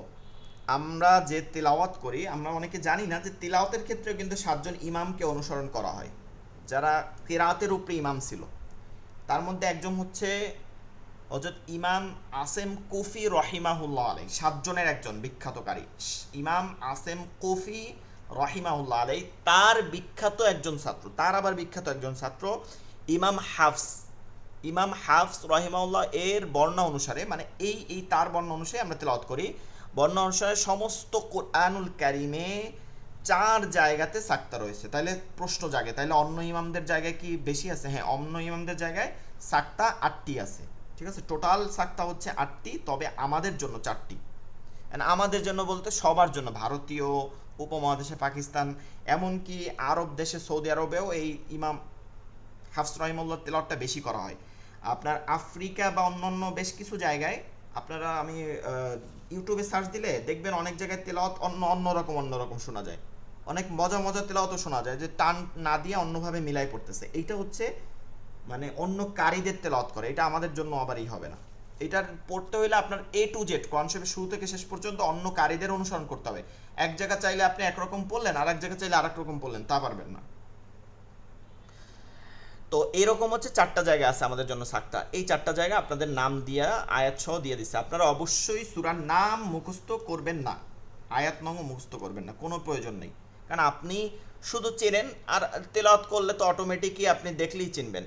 আমরা যে তিলাওয়াত করি, আমরা অনেকে জানি না যে তিলাওয়াতের ক্ষেত্রে কিন্তু 7 জন ইমামকে অনুসরণ করা হয়, যারা কিরাতের উপরে ইমাম ছিল। তার মধ্যে একজন হচ্ছে হযরত ইমাম আসেম কুফি রহিমাহুল্লাহ আলাই, 7 জনের একজন বিখ্যাত কারী, ইমাম আসেম কুফি রহিমাহুল্লাহ আলাই। তার বিখ্যাত একজন ছাত্র, তার আবার বিখ্যাত একজন ছাত্র ইমাম হাফস। ইমাম হাফস রহিমাউল্লাহ এর বর্ণনা অনুসারে, মানে এই তার বর্ণনা অনুসারে আমরা তেলাওয়াত করি, বর্ণনা অনুসারে সমস্ত কোরআনুল কারিমে 4 জায়গাতে সাক্তা রয়েছে। তাহলে প্রশ্ন জাগে, তাহলে অন্য ইমামদের জায়গায় কি বেশি আছে? হ্যাঁ, অন্য ইমামদের জায়গায় সাক্তা 8টি আছে, ঠিক আছে? টোটাল সাক্তা হচ্ছে 8টি, তবে আমাদের জন্য 4টি। আমাদের জন্য বলতে সবার জন্য, ভারতীয় উপমহাদেশে, পাকিস্তান, এমনকি আরব দেশে, সৌদি আরবেও এই ইমাম হাফস রহিমাহুল্লাহ তেলাওয়াতটা বেশি করা হয়। আপনার আফ্রিকা বা অন্যান্য বেশ কিছু জায়গায়, আপনারা আমি ইউটিউবে সার্চ দিলে দেখবেন অনেক জায়গায় তেলাওয়াত অন্যরকম শোনা যায়, অনেক মজা তেলাওয়াতও শোনা যায়, যে টান না দিয়ে অন্যভাবে মিলাই পড়তেছে। এইটা হচ্ছে মানে অন্য কারীদের তেলাওয়াত করে, এটা আমাদের জন্য আবারই হবে না। এটার পড়তে হলে আপনার A to Z কনসেপ্টের শুরু থেকে শেষ পর্যন্ত অন্য কারীদের অনুসরণ করতে হবে। এক জায়গা চাইলে আপনি একরকম পড়লেন, আর এক জায়গা চাইলে আরেক রকম পড়লেন, তা পারবেন না। তো এরকম হচ্ছে 4টা জায়গা আছে আমাদের জন্য সাক্তা। এই 4টা জায়গা আপনাদের নাম দিয়া আয়াত সহ দিয়ে দিচ্ছে। আপনারা অবশ্যই সূরার নাম মুখস্থ করবেন না, আয়াত নাম মুখস্থ করবেন না, কোনো প্রয়োজন নেই, কারণ আপনি শুধু চেনেন, আর তেলাওয়াত করলে তো অটোমেটিকই আপনি দেখলেই চিনবেন।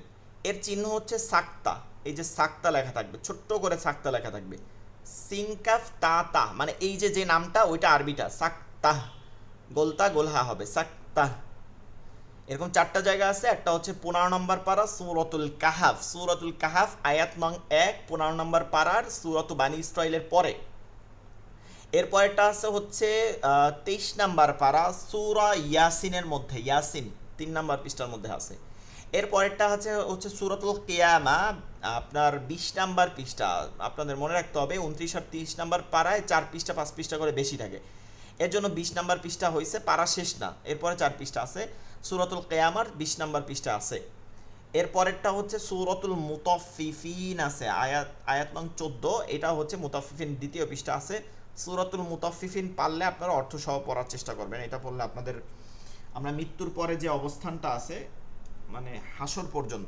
এর চিহ্ন হচ্ছে সাক্তা, এই যে সাক্তা লেখা থাকবে, ছোট্ট করে সাক্তা লেখা থাকবে, সিনকাফ তা তা, মানে এই যে নামটা ওইটা আরবিটা সাক্তা, গোলতা গোলহা হবে সাক্তা। এরকম 4টা জায়গা আছে। একটা হচ্ছে 15 নম্বর পারা সূরাতুল কাহাফ, সূরাতুল কাহাফ আয়াত নং 1, 15 নম্বর পারার সূরাতু বানি ইসরাইলের পরে। এরপরেরটা আছে হচ্ছে 23 নম্বর পারা সূরা ইয়াসিনের মধ্যে, ইয়াসিন 3 নম্বর পৃষ্ঠার মধ্যে আছে। এরপরেরটা হচ্ছে সূরাতুল কিয়ামা, আপনার 20 নম্বর পৃষ্ঠা। আপনাদের মনে রাখতে হবে 29 আর 30 নম্বর পারায় 4 পৃষ্ঠা 5 পৃষ্ঠা করে বেশি থাকে, এর জন্য 20 নম্বর পৃষ্ঠা হয়েছে, পারা শেষ না, এরপরে 4 পৃষ্ঠা আছে। সূরাতুল কিয়ামার 20 নম্বর পৃষ্ঠা আছে। এরপরেরটা হচ্ছে সূরাতুল মুতাফফিফিন আছে, আয়াত নং 14, এটা হচ্ছে মুতাফফিফিন দ্বিতীয় পৃষ্ঠা আছে। সূরাতুল মুতাফফিফিন পারলে আপনারা অর্থ সহ পড়ার চেষ্টা করবেন, এটা পড়লে আপনাদের, আমরা মৃত্যুর পরে যে অবস্থানটা আছে, মানে হাসর পর্যন্ত,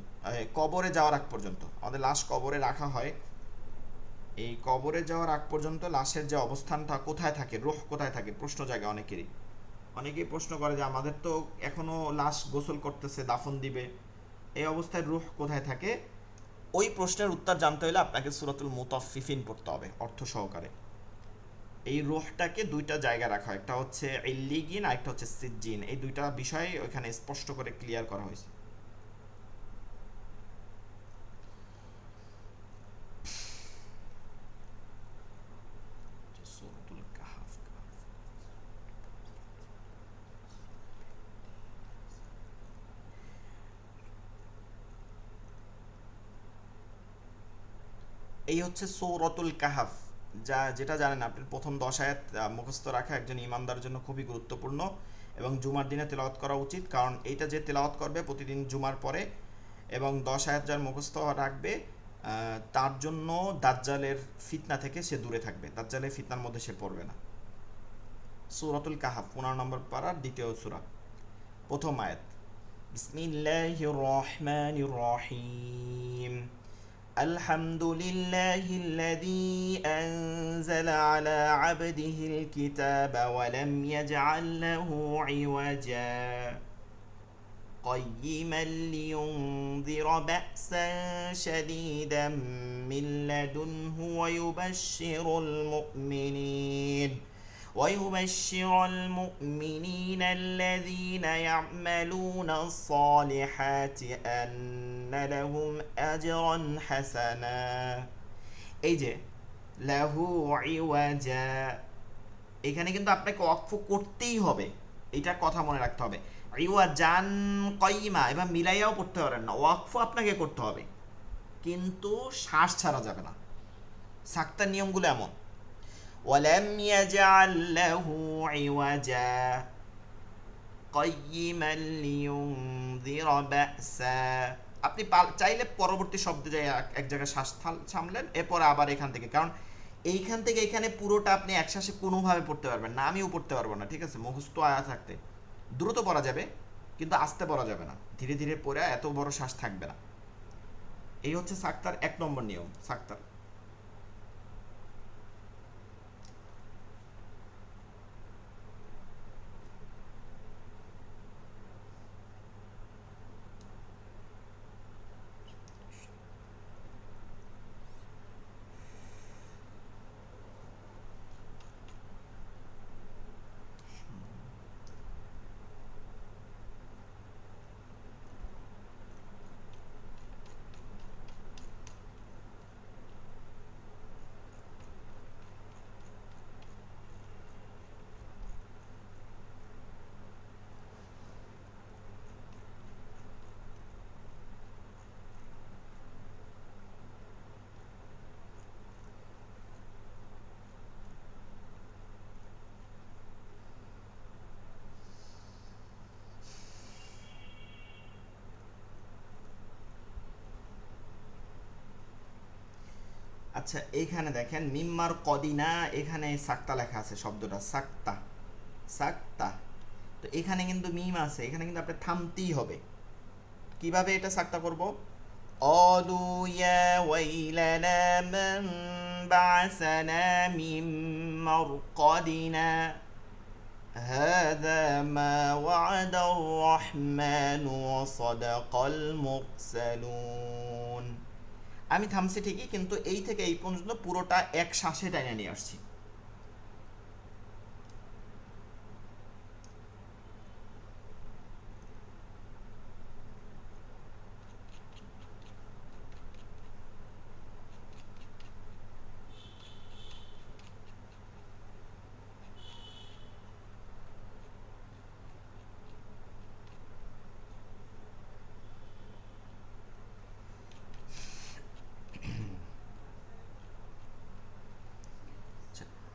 কবরে যাওয়ার আগ পর্যন্ত, আমাদের লাশ কবরে রাখা হয়, এই কবরে যাওয়ার আগ পর্যন্ত লাশের যে অবস্থানটা কোথায় থাকে, রূহ কোথায় থাকে, প্রশ্ন জাগে অনেকেই প্রশ্ন করে যে আমাদের তো এখনো লাশ গোসল করতেছে, দাফন দিবে, এই অবস্থায় রূহ কোথায় থাকে? ওই প্রশ্নের উত্তর জানতে হলে আপনাকে সূরাতুল মুতাফফিফিন পড়তে হবে অর্থ সহকারে। এই রুহটাকে দুইটা জায়গায় রাখা হয়, একটা হচ্ছে ইল্লিগিন আর একটা হচ্ছে সিজ্জিন। এই দুইটা বিষয় ওখানে স্পষ্ট করে ক্লিয়ার করা হয়েছে। সূরাতুল কাহফ। এই হচ্ছে সূরাতুল কাহফ, যেটা জানেন আপনি, প্রথম 10 আয়াত মুখস্থ রাখা একজন ইমানদারের জন্য খুবই গুরুত্বপূর্ণ এবং জুমার দিনে তেলাওয়াত করা উচিত, কারণ এইটা যে তেলাওয়াত করবে প্রতিদিন জুমার পরে এবং 10 আয়াত যার মুখস্থ রাখবে তার জন্য দাজ্জালের ফিতনা থেকে সে দূরে থাকবে, দাজ্জালের ফিতনার মধ্যে সে পড়বে না। সূরাতুল কাহফ 15 নম্বর পারার দ্বিতীয় সূরা, প্রথম আয়াত। বিসমিল্লাহির রহমানির রহিম। الحمد لله الذي أنزل على عبده الكتاب ولم يجعل له عوجا قيما لينذر بأسا شديدا من لدنه ويبشر المؤمنين الذين يعملون الصالحات أن لهم أجرا حسنا। এই যে লাহু ইওয়াজা, এখানে কিন্তু আপনাকে ওয়াকফ করতেই হবে, এটা কথা মনে রাখতে হবে। ইওয়াজান কাইমা, এবার মিলাইয়াও পড়তে পারেন না, ওয়াকফ আপনাকে করতে হবে কিন্তু শ্বাস ছাড়া যাবে না। সাক্তার নিয়মগুলো এমন। ولم يجعل له عوجا قيما لينذر بأسا। আপনি চাইলে পরবর্তী শব্দে যাই এক জায়গায় শ্বাস সামলেন, এরপরে আবার এখান থেকে, কারণ এইখান থেকে এখানে পুরোটা আপনি একশ্বাসে কোনোভাবে পড়তে পারবেন না, আমিও পড়তে পারবো না, ঠিক আছে? মুখস্থ আয়া থাকতে দ্রুত পড়া যাবে কিন্তু আস্তে পড়া যাবে না, ধীরে ধীরে পড়ে এত বড় শ্বাস থাকবে না। এই হচ্ছে সাক্তার 1 নম্বর নিয়ম। সাক্তার আচ্ছা, এইখানে দেখেন মিম্মার কদিনা, এখানে সাক্তা লেখা আছে, শব্দটা সাক্তা, সাক্তা। তো এখানে কিন্তু মিম আছে, এখানে কিন্তু আপনি থামতেই হবে। কিভাবে এটা সাক্তা করব? অলু ইয়া ওয়াইলানা মান বা'সানা মিন মারকাদিনা হাযা মা ওয়া'দার রাহমানু ওয়া সাদাকাল মুরসালুন। আমি থামছি ঠিকই, কিন্তু এই থেকে এই পর্যন্ত পুরোটা এক শ্বাসে টাইনে নিয়ে আসছি।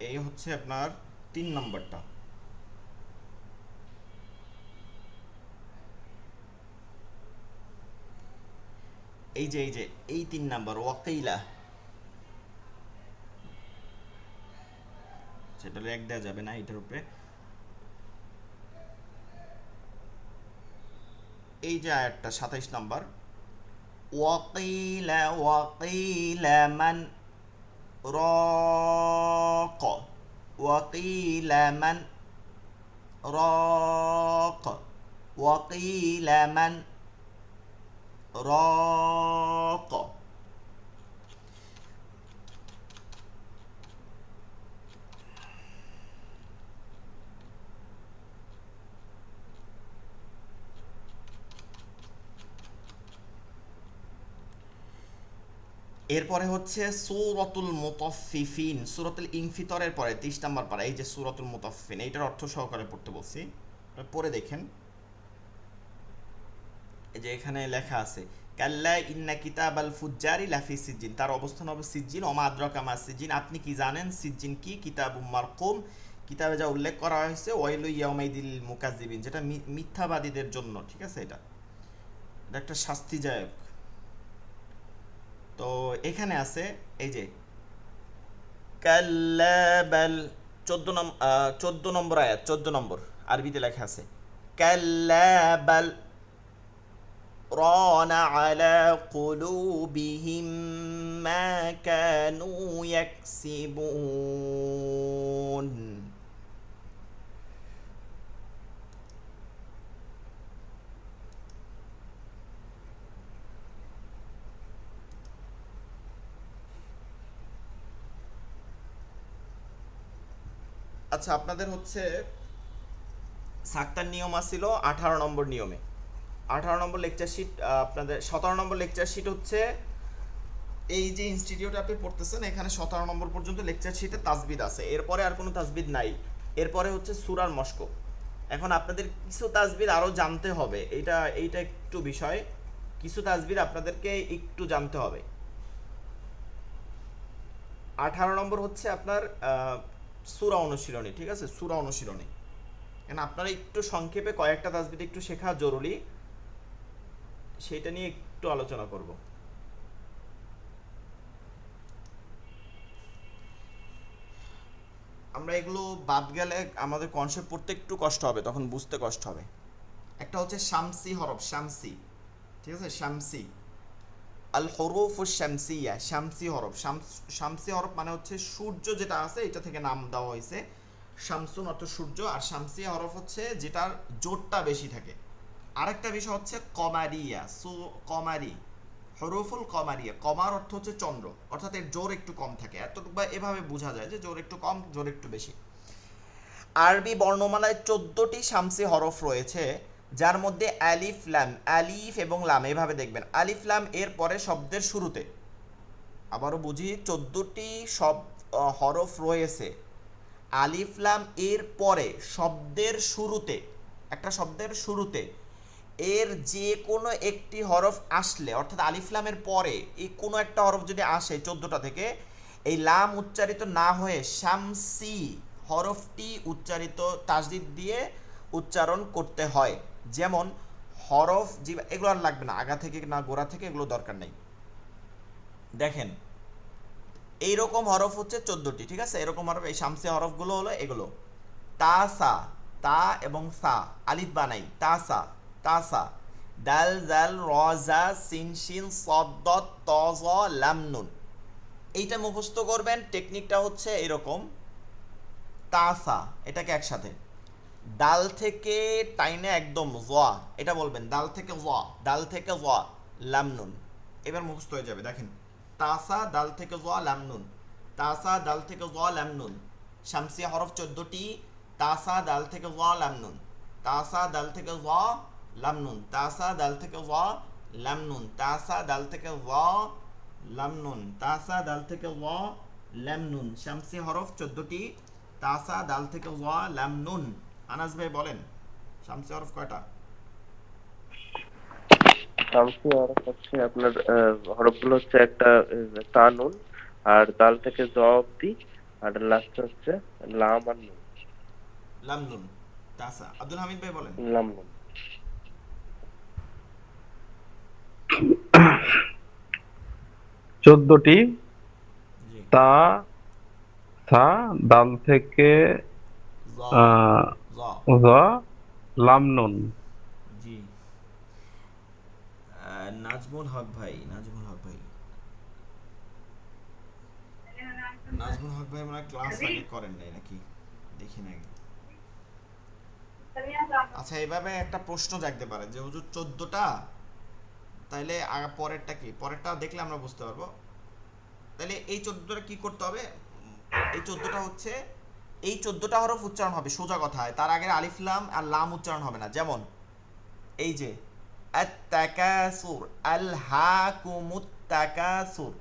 এই হচ্ছে আপনার 3 নম্বরটা। এই যে এই 3 নাম্বার ওয়াকিলা, সেটা লেখ দেওয়া যাবে না এটার উপরে। এই যে আয়াতটা 27 নাম্বার, ওয়াকিলা মান রাক, ওয়াকিলা মান রাক, ওয়াকিলা মান রাক। এরপরে হচ্ছে সূরাতুল মুতাফফিফিন, সূরাতুল ইনফিতরের পরে 30 নাম্বার পারা, এই যে সূরাতুল মুতাফফিফিন, এইটার অর্থ সহকারে পড়তে বলছি, পড়ে দেখেন। এই যে এখানে লেখা আছে কাল্লা ইন্না কিতাবাল ফুজ্জারি লাফি সিজ্জিন, তার অবস্থান হবে সিজ্জিন, ওমা আদরাকা মা সিজ্জিন, আপনি কি জানেন সিজ্জিন কি, কিতাবুম মারকুম, কিতাবে যা উল্লেখ করা হয়েছে, ওয়াইলু ইয়াউমাইদিল মুকাজ্জিবিন, যেটা মিথ্যাবাদীদের জন্য, ঠিক আছে, এটা এটা একটা শাস্তিদায়ক। তো এখানে আছে এই যে কাল্লা বাল 14 নম্বর আয়াত, 14 নম্বর আরবিতে লেখা আছে কাল্লা বাল ران على قلوبهم ما كانوا يكسبون। আচ্ছা, আপনাদের হচ্ছে সাক্তার নিয়ম আছিল 18 নম্বর নিয়মে। 18 নম্বর লেকচার শিট, আপনাদের 17 নম্বর লেকচার শিট হচ্ছে এই যে ইনস্টিটিউটে আপনি পড়তেছেন, এখানে 17 নম্বর পর্যন্ত লেকচার শিটে তাসবিদ আছে, এরপরে আর কোনো তাসবিদ নাই। এরপরে হচ্ছে সূরার মশক। এখন আপনাদের কিছু তাসবিদ আরও জানতে হবে, এইটা একটু বিষয়, কিছু তাসবিদ আপনাদেরকে একটু জানতে হবে। 18 নম্বর হচ্ছে আপনার সূরা অনুশীলনী, ঠিক আছে, সূরা অনুশীলনী। কেন আপনারা একটু সংক্ষেপে কয়েকটা তাসবিদ একটু শেখা জরুরি, সেটা নিয়ে একটু আলোচনা করব। আমরা এগুলো বাদ গেলে আমাদের কনসেপ্ট পড়তে একটু কষ্ট হবে, তখন বুঝতে কষ্ট হবে। একটা হচ্ছে শামসি হরফ, শামসি, ঠিক আছে, শামসি, আল হরুফুশ শামসিয়া, শামসি হরফ। শামসি হরফ মানে হচ্ছে সূর্য যেটা আছে এটা থেকে নাম দেওয়া হয়েছে, শামসুন অর্থ সূর্য, আর শামসি হরফ হচ্ছে যেটার জোরটা বেশি থাকে। আরেকটা বিষয় হচ্ছে কমারিয়া, কমারি, হরফুল কমারিয়া, কমার অর্থ হচ্ছে চন্দ্র, অর্থাৎ এর জোর একটু কম থাকে, এতটুকু এভাবে বোঝা যায় যে জোর একটু কম, জোর একটু বেশি। আরবি বর্ণমালায় 14টি শামসি হরফ রয়েছে, যার মধ্যে আলিফ লাম, আলিফ এবং লাম, এভাবে দেখবেন আলিফ লাম এর পরে শব্দের শুরুতে, আবারও বুঝি 14টি হরফ রয়েছে, আলিফ লাম এর পরে শব্দের শুরুতে, একটা শব্দের শুরুতে এর যে কোনো একটি হরফ আসলে, অর্থাৎ আলিফ লামের পরে এই কোনো একটা হরফ যদি আসে 14টা থেকে, এই লাম উচ্চারিত না হয়ে শামসি হরফটি উচ্চারিত তাসদিদ দিয়ে উচ্চারণ করতে হয়। যেমন হরফ, এগুলো আর লাগবে না, আগা থেকে না গোড়া থেকে, এগুলো দরকার নেই। দেখেন এইরকম হরফ হচ্ছে 14টি, ঠিক আছে, এরকম হরফ, এই শামসি হরফগুলো হলো এগুলো তাসা, তা এবং সা, আলিফ বানাই, তাসা, তাসা, দাল জাল রজা সিন শিন সদ তজ লাম নুন। এইটা মুখস্থ করবেন, টেকনিকটা হচ্ছে এরকম, তাসা এটাকে একসাথে, ডাল থেকে টাইনে একদম ওয়া, এটা বলবেন ডাল থেকে ওয়া, ডাল থেকে ওয়া, লাম নুন, এবার মুখস্থ হয়ে যাবে। দেখেন তাসা ডাল থেকে ওয়া লাম নুন, তাসা ডাল থেকে ওয়া লাম নুন, শামসিয়া হরফ 14টি, তাসা ডাল থেকে ওয়া লাম নুন, তাসা ডাল থেকে ওয়া লাম নুন, তাসা ডাল থেকে ওয়া লাম নুন, তাসা ডাল থেকে ওয়া লাম নুন, তাসা ডাল থেকে ওয়া লাম নুন, শামসি হরফ 14টি, তাসা ডাল থেকে ওয়া লাম নুন। আনাস ভাই বলেন শামসি হরফ কয়টা? শামসি হরফ হচ্ছে আপনার হরফগুলো হচ্ছে একটা তা নুন, আর দাল থেকে জ অব্দি, আর লাস্ট হচ্ছে লাম আর নুন। লাম নুন, তাসা। আব্দুল হামিদ ভাই বলেন। লাম নুন। 14টি, জি, তা, সা, দাল থেকে জ, আহ, জ, জ, লাম নুন। জি। নাজমুল হক ভাই, নাজমুল হক ভাই, নাজমুল হক ভাই মনে ক্লাস আগে করেন নাই নাকি, দেখি নাই। আচ্ছা, এভাবে একটা প্রশ্ন জাগতে পারে যে হুজুর 14টা, তাইলে পরেরটা কি, পরেরটা দেখলে আমরা বুঝতে পারবো। তাহলে এই 14টা কি করতে হবে, এই 14টা হচ্ছে, এই 14টা হরফ উচ্চারণ হবে সোজা কথায়, তার আগে আলিফ লাম আর লাম উচ্চারণ হবে না। যেমন এই যে আত-তাকাসুর, আল হাকুমুত তাকাসুর,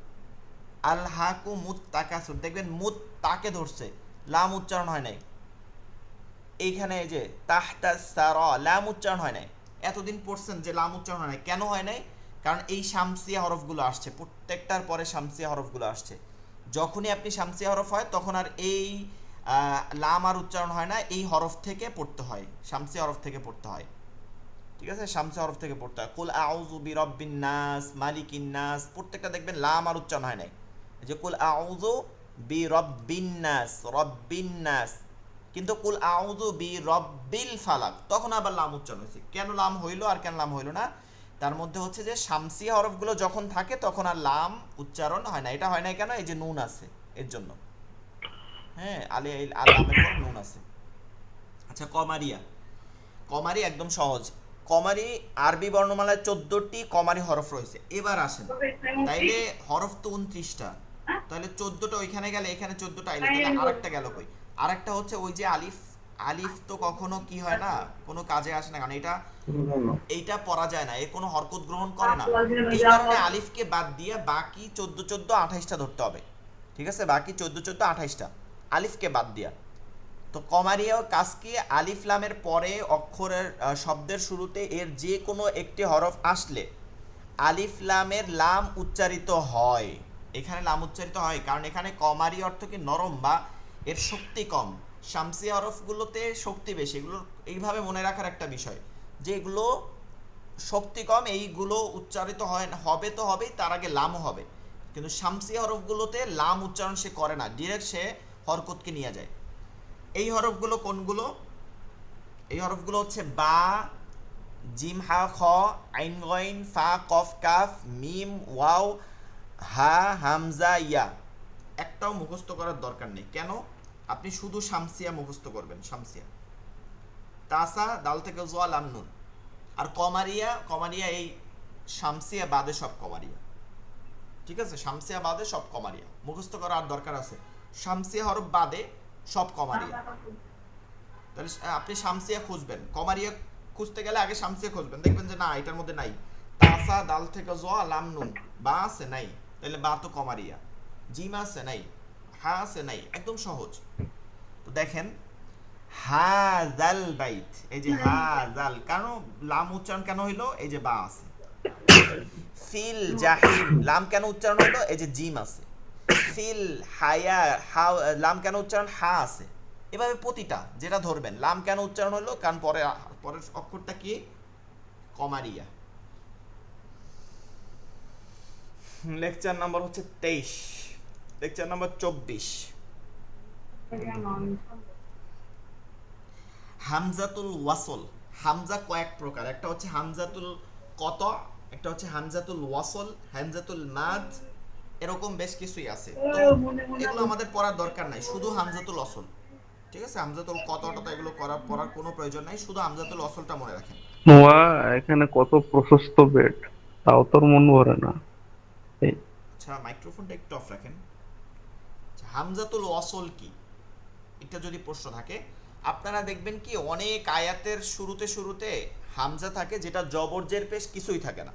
আলহাকুমুত তাকাসুর, দেখবেন মুত তাকে ধরছে, লাম উচ্চারণ হয় নাই। এইখানে এই যে তাহতা সারা, লাম উচ্চারণ হয় নাই। এতদিন পড়ছেন যে লাম উচ্চারণ হয় নাই, কেন হয় নাই? কারণ এই শামসিয়া হরফগুলো আসছে, প্রত্যেকটার পরে শামসিয়া হরফগুলো আসছে। যখনই আপনি শামসিয়া হরফ হয় তখন আর এই লাম আর উচ্চারণ হয় না, এই হরফ থেকে পড়তে হয়, শামসিয়া হরফ থেকে পড়তে হয়। ঠিক আছে, শামসিয়া হরফ থেকে পড়তে হয়। কুল আউযু বিরাব্বিন নাস, মালিকিন নাস, প্রত্যেকটা দেখবেন লাম আর উচ্চারণ হয় নাই। এই যে কুল আউযু বিরাব্বিন নাস, রব্বিন নাস, কিন্তু কুল আউযু বিরাব্বিল ফালাক তখন আবার লাম উচ্চারণ হয়েছে। কেন লাম হইলো আর কেন লাম হইলো না? তার মধ্যে হচ্ছে যে শামসিয়া হরফগুলো যখন থাকে তখন আর লাম উচ্চারণ হয় না। এটা হয় না কেন? এই যে নুন আছে এর জন্য। হ্যাঁ, লামের পর নুন আছে। আচ্ছা, কমারিয়া। কমারি একদম সহজ। কমারি আরবি বর্ণমালায় 14টি কমারি হরফ রয়েছে। এবার আসেন, তাইলে হরফ তো 29টা, তাহলে 14টা ওইখানে গেলে এখানে 14টা আইলো, তাহলে আরেকটা গেল কই? আরেকটা হচ্ছে ওই যে আলিফ। আলিফ তো কখনো কি হয় না, কোনো কাজে আসে না, কারণ এইটা পড়া যায় না, এর কোনো হরকত গ্রহণ করে না। এই কারণে আলিফকে বাদ দিয়ে বাকি 14 14 28টা ধরতে হবে। ঠিক আছে, বাকি 14 14 28টা আলিফকে বাদ দিয়া। তো কমারিয়াও কাজ কি, আলিফ লামের পরে অক্ষরের শব্দের শুরুতে এর যে কোনো একটি হরফ আসলে আলিফ লামের লাম উচ্চারিত হয়। এখানে লাম উচ্চারিত হয় কারণ এখানে কমারি অর্থ কি নরম বা এর শক্তি কম। শামসিয়া হরফগুলোতে শক্তি বেশি। এগুলো এইভাবে মনে রাখার একটা বিষয় যে এগুলো শক্তি কম, এইগুলো উচ্চারিত হয় হবে তো হবেই, তার আগে লামও হবে। কিন্তু শামসিয়া হরফগুলোতে লাম উচ্চারণ সে করে না, ডিরেক্ট সে হরকতকে নিয়ে যায়। এই হরফগুলো কোনগুলো? এই হরফগুলো হচ্ছে বা, জিম হা খ, আইন গইন, ফা কফ কাফ, মিম ওয়াও, হা হামজা ইয়া। একটাও মুখস্থ করার দরকার নেই। কেন? আপনি শুধু শামসিয়া মুখস্থ করবেন, শামসিয়া। তাসা, দাল থেকে জোয়া, লাম নুন। আর কমারিয়া, কমারিয়া এই শামসিয়া বাদে সব কমারিয়া। ঠিক আছে, শামসিয়া বাদে সব কমারিয়া, মুখস্থ করার আর দরকার আছে? শামসিয়া হরফ বাদে সব কমারিয়া। তাহলে আপনি শামসিয়া খুঁজবেন, কমারিয়া খুঁজতে গেলে আগে শামসিয়া খুঁজবেন, দেখবেন যে না এটার মধ্যে নাই। তাসা, দাল থেকে জোয়া, লাম নুন, বা আছে নাই, তাহলে বা তো কমারিয়া। জিম আছে নাই, হা আছে নাই, একদম সহজ। তো দেখেন হাযাল বাইত, এই যে হাযাল, কেন লাম উচ্চারণ কেন হইলো? এই যে বা আছে। ফিল জাহিম, লাম কেন উচ্চারণ হইলো? এই যে জিম আছে। ফিল হায়া, লাম কেন উচ্চারণ? হা আছে। এভাবে প্রতিটা যেটা ধরবেন, লাম কেন উচ্চারণ হলো? কারণ পরের অক্ষরটা কি? কমারিয়া। লেকচার নাম্বার হচ্ছে 23, লেকচার নাম্বার 24। হামজাতুল ওয়াসল। হামজা কয়েক প্রকার, একটা হচ্ছে হামজাতুল কত, একটা হচ্ছে হামজাতুল ওয়াসল, হামজাতুল মাদ, এরকম বেশ কিছুই আছে। তো এগুলো আমাদের পড়ার দরকার নাই, শুধু হামজাতুল ওয়াসল। ঠিক আছে, হামজাতুল কতটা এগুলো পড়ার কোনো প্রয়োজন নাই, শুধু হামজাতুল ওয়াসলটা মনে রাখেন। নোয়া, এখানে কত প্রশস্ত বেড, তাও তোর মন ভরে না। এই আচ্ছা, মাইক্রোফোনটা একটু অফ রাখেন। আচ্ছা, হামজাতুল ওয়াসল কি, এটা যদি প্রশ্ন থাকে, আপনারা দেখবেন কি অনেক আয়াতের শুরুতে শুরুতে হামজা থাকে, যেটা জবরজের পেশ কিছুই থাকে না।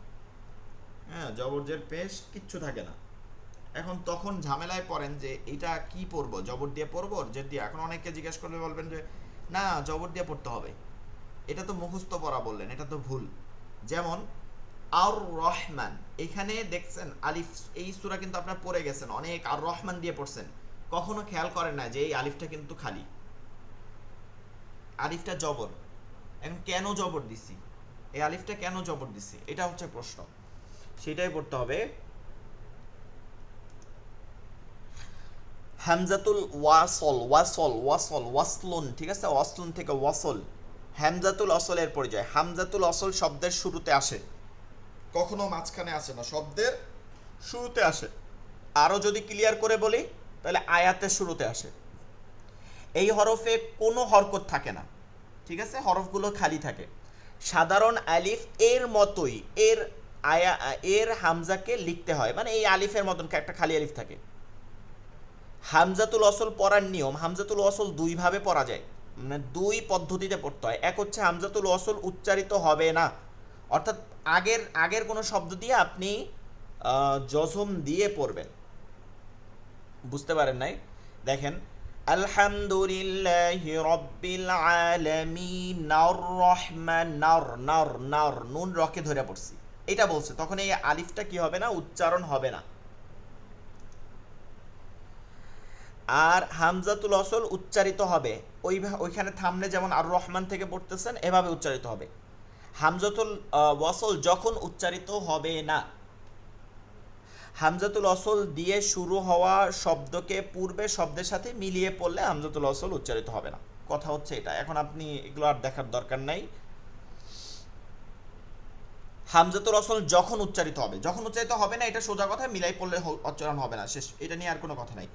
হ্যাঁ, জবরজের পেশ কিচ্ছু থাকে না। এখন তখন ঝামেলায় পড়েন যে এটা কি পড়বো, জবর দিয়ে পড়বো জের দিয়ে? এখন অনেককে জিজ্ঞেস করলে বলবেন যে না, জবর দিয়ে পড়তে হবে। এটা তো মুখস্থ পড়া বললেন, এটা তো ভুল। যেমন আর রহমান, এখানে দেখছেন আলিফ, এই সূরা কিন্তু আপনারা পড়ে গেছেন অনেক, আর রহমান দিয়ে পড়ছেন, কখনো খেয়াল করেন না যে এই আলিফটা কিন্তু খালি, আলিফটা জবর। এখন কেন জবর দিছি, এই আলিফটা কেন জবর দিছি, এটা হচ্ছে প্রশ্ন, সেটাই পড়তে হবে। হামজাতুল ওয়াসল, ওয়াসল ওয়াসল ওয়াসলুন, ঠিক আছে, ওয়াসলুন থেকে ওয়াসল। হামজাতুল অসলের পরিচয়, হামজাতুল অসল শব্দের শুরুতে আসে, কখনো মাঝখানে আসে না, শব্দের শুরুতে আসে। আরও যদি ক্লিয়ার করে বলি তাহলে আয়াতের শুরুতে আসে। এই হরফে কোনো হরকত থাকে না, ঠিক আছে, হরফগুলো খালি থাকে। সাধারণ আলিফ এর মতোই এর হামজাকে লিখতে হয়, মানে এই আলিফের মতন একটা খালি আলিফ থাকে। হামজাতুল অসল পড়ার নিয়ম, হামজাতুল অসল দুইভাবে পড়া যায়, মানে দুই পদ্ধতিতে পড়তে হয়। এক হচ্ছে হামজাতুল অসল উচ্চারিত হবে না, অর্থাৎ আগের কোনো শব্দ দিয়ে আপনি জজম দিয়ে পড়বেন। বুঝতে পারেন নাই? দেখেন, আলহামদুলিল্লাহি রব্বিল আলামিন আর রহমান, নার নুন রকে ধরে পড়ছি, এটা বলছে, তখন এই আলিফটা কি হবে না, উচ্চারণ হবে না। আর হামজাতুল ওয়াসল উচ্চারিত হবে, ওইখানে থামনে যেমন আর রহমান থেকে পড়তেছেন এভাবে উচ্চারিত হবে। হামজাতুল ওয়াসল যখন উচ্চারিত হবে না, হামজাতুল ওয়াসল দিয়ে শুরু হওয়া শব্দকে পূর্বে শব্দের সাথে মিলিয়ে পড়লে হামজাতুল ওয়াসল উচ্চারিত হবে না। কথা হচ্ছে এটা। এখন আপনি এগুলো আর দেখার দরকার নাই। হামজাতুল ওয়াসল যখন উচ্চারিত হবে, যখন উচ্চারিত হবে না এটা সোজা কথা, মিলাই পড়লে উচ্চারণ হবে না, শেষ। এটা নিয়ে আর কোনো কথা নাই।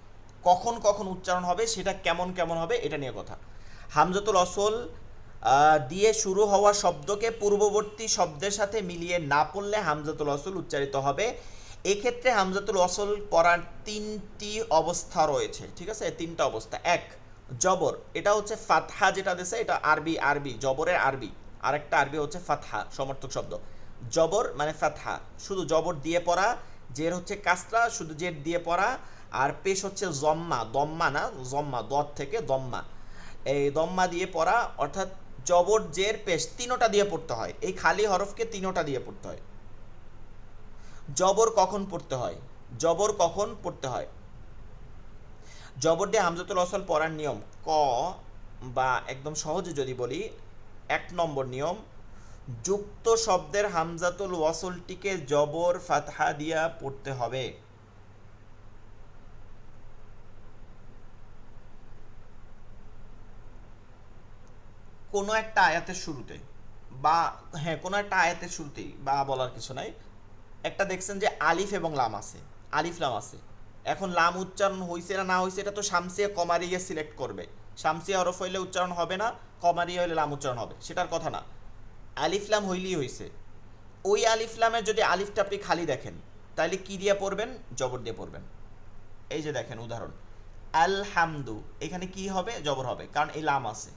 কখন কখন উচ্চারণ হবে, সেটা কেমন কেমন হবে, এটা নিয়ে কথা। হামজাতুল ওয়াসল দিয়ে শুরু হওয়া শব্দকে পূর্ববর্তী শব্দের সাথে মিলিয়ে না পড়লে হামজাতুল ওয়াসল উচ্চারিত হবে। এক্ষেত্রে হামজাতুল ওয়াসল পড়ার তিনটি অবস্থা রয়েছে, ঠিক আছে? তিনটা অবস্থা। এক, জবর, এটা হচ্ছে ফাতহা যেটা দিয়েছে, এটা আরবি জবরের আরবি। আরেকটা আরবি হচ্ছে ফাতহা, সমর্থক শব্দ। জবর মানে ফাতহা, শুধু জবর দিয়ে পড়া। জের হচ্ছে কাসরা, শুধু জের দিয়ে পড়া। আর পেশ হচ্ছে জম্মা, দম্মা না জম্মা, দত থেকে দম্মা, এই দম্মা দিয়ে পড়া। অর্থাৎ জবর জের পেশ তিনোটা দিয়ে পড়তে হয়, এই খালি হরফকে তিনোটা দিয়ে পড়তে হয়। জবর কখন পড়তে হয়, জবর কখন পড়তে হয়? জবর দিয়ে হামজাতুল ওয়াসল পড়ার নিয়ম ক, বা একদম সহজে যদি বলি, 1 নম্বর নিয়ম, যুক্ত শব্দের হামজাতুল ওয়াসলটিকে জবর ফাতহা দিয়া পড়তে হবে। কোনো একটা আয়াতের শুরুতে, বা হ্যাঁ কোনো একটা আয়াতের শুরুতেই, বা বলার কিছু নাই, একটা দেখছেন যে আলিফ এবং লাম আছে, আলিফ লাম আছে। এখন লাম উচ্চারণ হয়েছে না হয়েছে এটা তো শামসিয়া কমারিয়া সিলেক্ট করবে। শামসিয়া হরফ হইলে উচ্চারণ হবে না, কমারিয়া হইলে লাম উচ্চারণ হবে, সেটার কথা না। আলিফ লাম হইলেই হয়েছে। ওই আলিফ লামের যদি আলিফটা আপনি খালি দেখেন, তাহলে কি দিয়ে পড়বেন? জবর দিয়ে পড়বেন। এই যে দেখেন উদাহরণ, আলহামদু, এখানে কি হবে? জবর হবে, কারণ এই লাম আছে।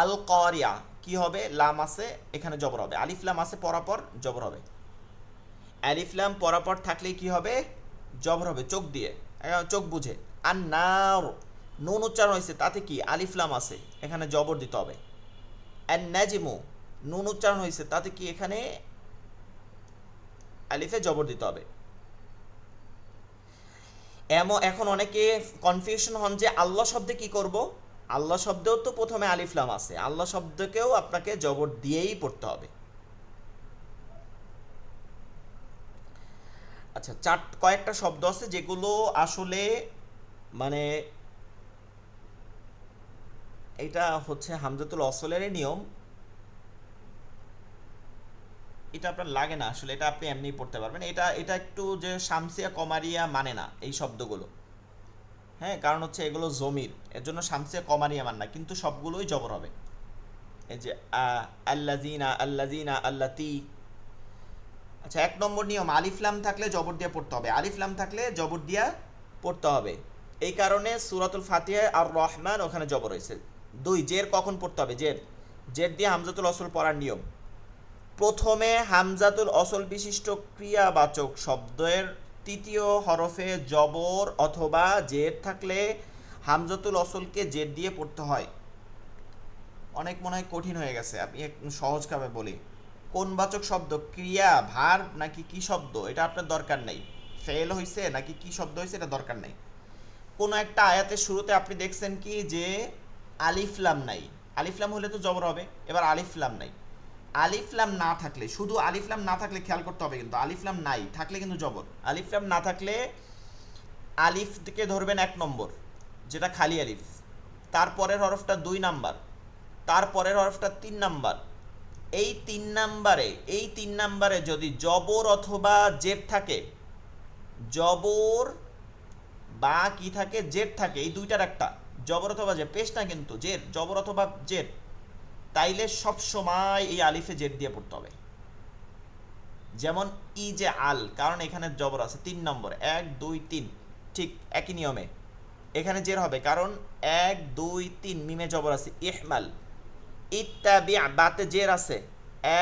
আল কারিয়া কি হবে? লাম আছে, এখানে জবর হবে। আলিফ লাম আছে পরাপর, জবর হবে। আলিফ লাম পরাপর থাকলে কি হবে? জবর হবে, চোখ দিয়ে, চোখ বুঝে। আর নার, নুন উচ্চারণ হয়েছে, তাতে কি? আলিফ লাম আছে, এখানে জবর দিতে হবে। আর নাজিমু, নুন উচ্চারণ হয়েছে, তাতে কি? এখানে আলিফে জবর দিতে হবে। এখন অনেকে কনফিউশন হন যে আল্লাহ শব্দে কি করব? আল্লাহ শব্দেও তো প্রথমে আলিফ লাম আছে, আল্লাহ শব্দকেও আপনাকে জবর দিয়েই পড়তে হবে। আচ্ছা, কয়েকটা শব্দ আছে যেগুলো আসলে মানে এটা হচ্ছে হামজাতুল ওয়াসলের নিয়ম, এটা আপনার লাগে না আসলে, এটা আপনি এমনি পড়তে পারবেন। এটা এটা একটু যে শামসিয়া কমারিয়া মানে না এই শব্দগুলো, হ্যাঁ, কারণ হচ্ছে এগুলো জমির, এর জন্য শামসিয়া কমারিয়া মান না, কিন্তু সবগুলোই জবর হবে। এই যে আল্লাযিনা, আল্লাযিনা, আল্লাতি। আচ্ছা, 1 নম্বর নিয়ম, আলিফ লাম থাকলে জবর দিয়ে পড়তে হবে, আলিফ লাম থাকলে জবর দিয়া পড়তে হবে। এই কারণে সূরাতুল ফাতিহায় আর রহমান ওখানে জবর হয়েছে। 2, জের কখন পড়তে হবে? জের দিয়ে হামজাতুল ওয়াসল পড়ার নিয়ম, প্রথমে হামজাতুল ওয়াসল বিশিষ্ট ক্রিয়াবাচক শব্দের তৃতীয় হরফে জবর অথবা জের থাকলে হামজাতুল ওয়াসলকে জের দিয়ে পড়তে হয়। অনেক মনে হয় কঠিন হয়ে গেছে, আমি একটু সহজভাবে বলি। কোন বাচক শব্দ, ক্রিয়া, ভার্ব নাকি কি শব্দ, এটা আপনার দরকার নেই। ফেল হয়েছে নাকি কি শব্দ হয়েছে এটা দরকার নেই। কোনো একটা আয়াতের শুরুতে আপনি দেখছেন কি যে আলিফ লাম নাই, আলিফ লাম হলে তো জবর হবে। এবার আলিফ লাম নাই, আলিফ লাম না থাকলে, শুধু আলিফ লাম না থাকলে খেয়াল করতে হবে, কিন্তু আলিফ লাম নাই থাকলে কিন্তু জবর। আলিফ লাম না থাকলে আলিফ থেকে ধরবেন 1 নম্বর, যেটা খালি আলিফ, তারপরের হরফটা 2 নাম্বার, তারপরের হরফটা 3 নাম্বার। এই তিন নাম্বারে যদি জবর অথবা জের থাকে, জবর বা কি থাকে? জের থাকে, এই দুইটার একটা, জবর অথবা জের, পেশ না কিন্তু, জের, জবর অথবা জের, তাইলে সব সময় এই আলিফে জের দিয়ে পড়তে হবে। যেমন ই যে আল, কারণ এখানে জবর আছে 3 নম্বর, 1 2 3, ঠিক একই নিয়মে এখানে জের হবে, কারণ 1 2 3 মিমে জবর আছে। ইহমাল, ইত্তাবি, বাতে জের আছে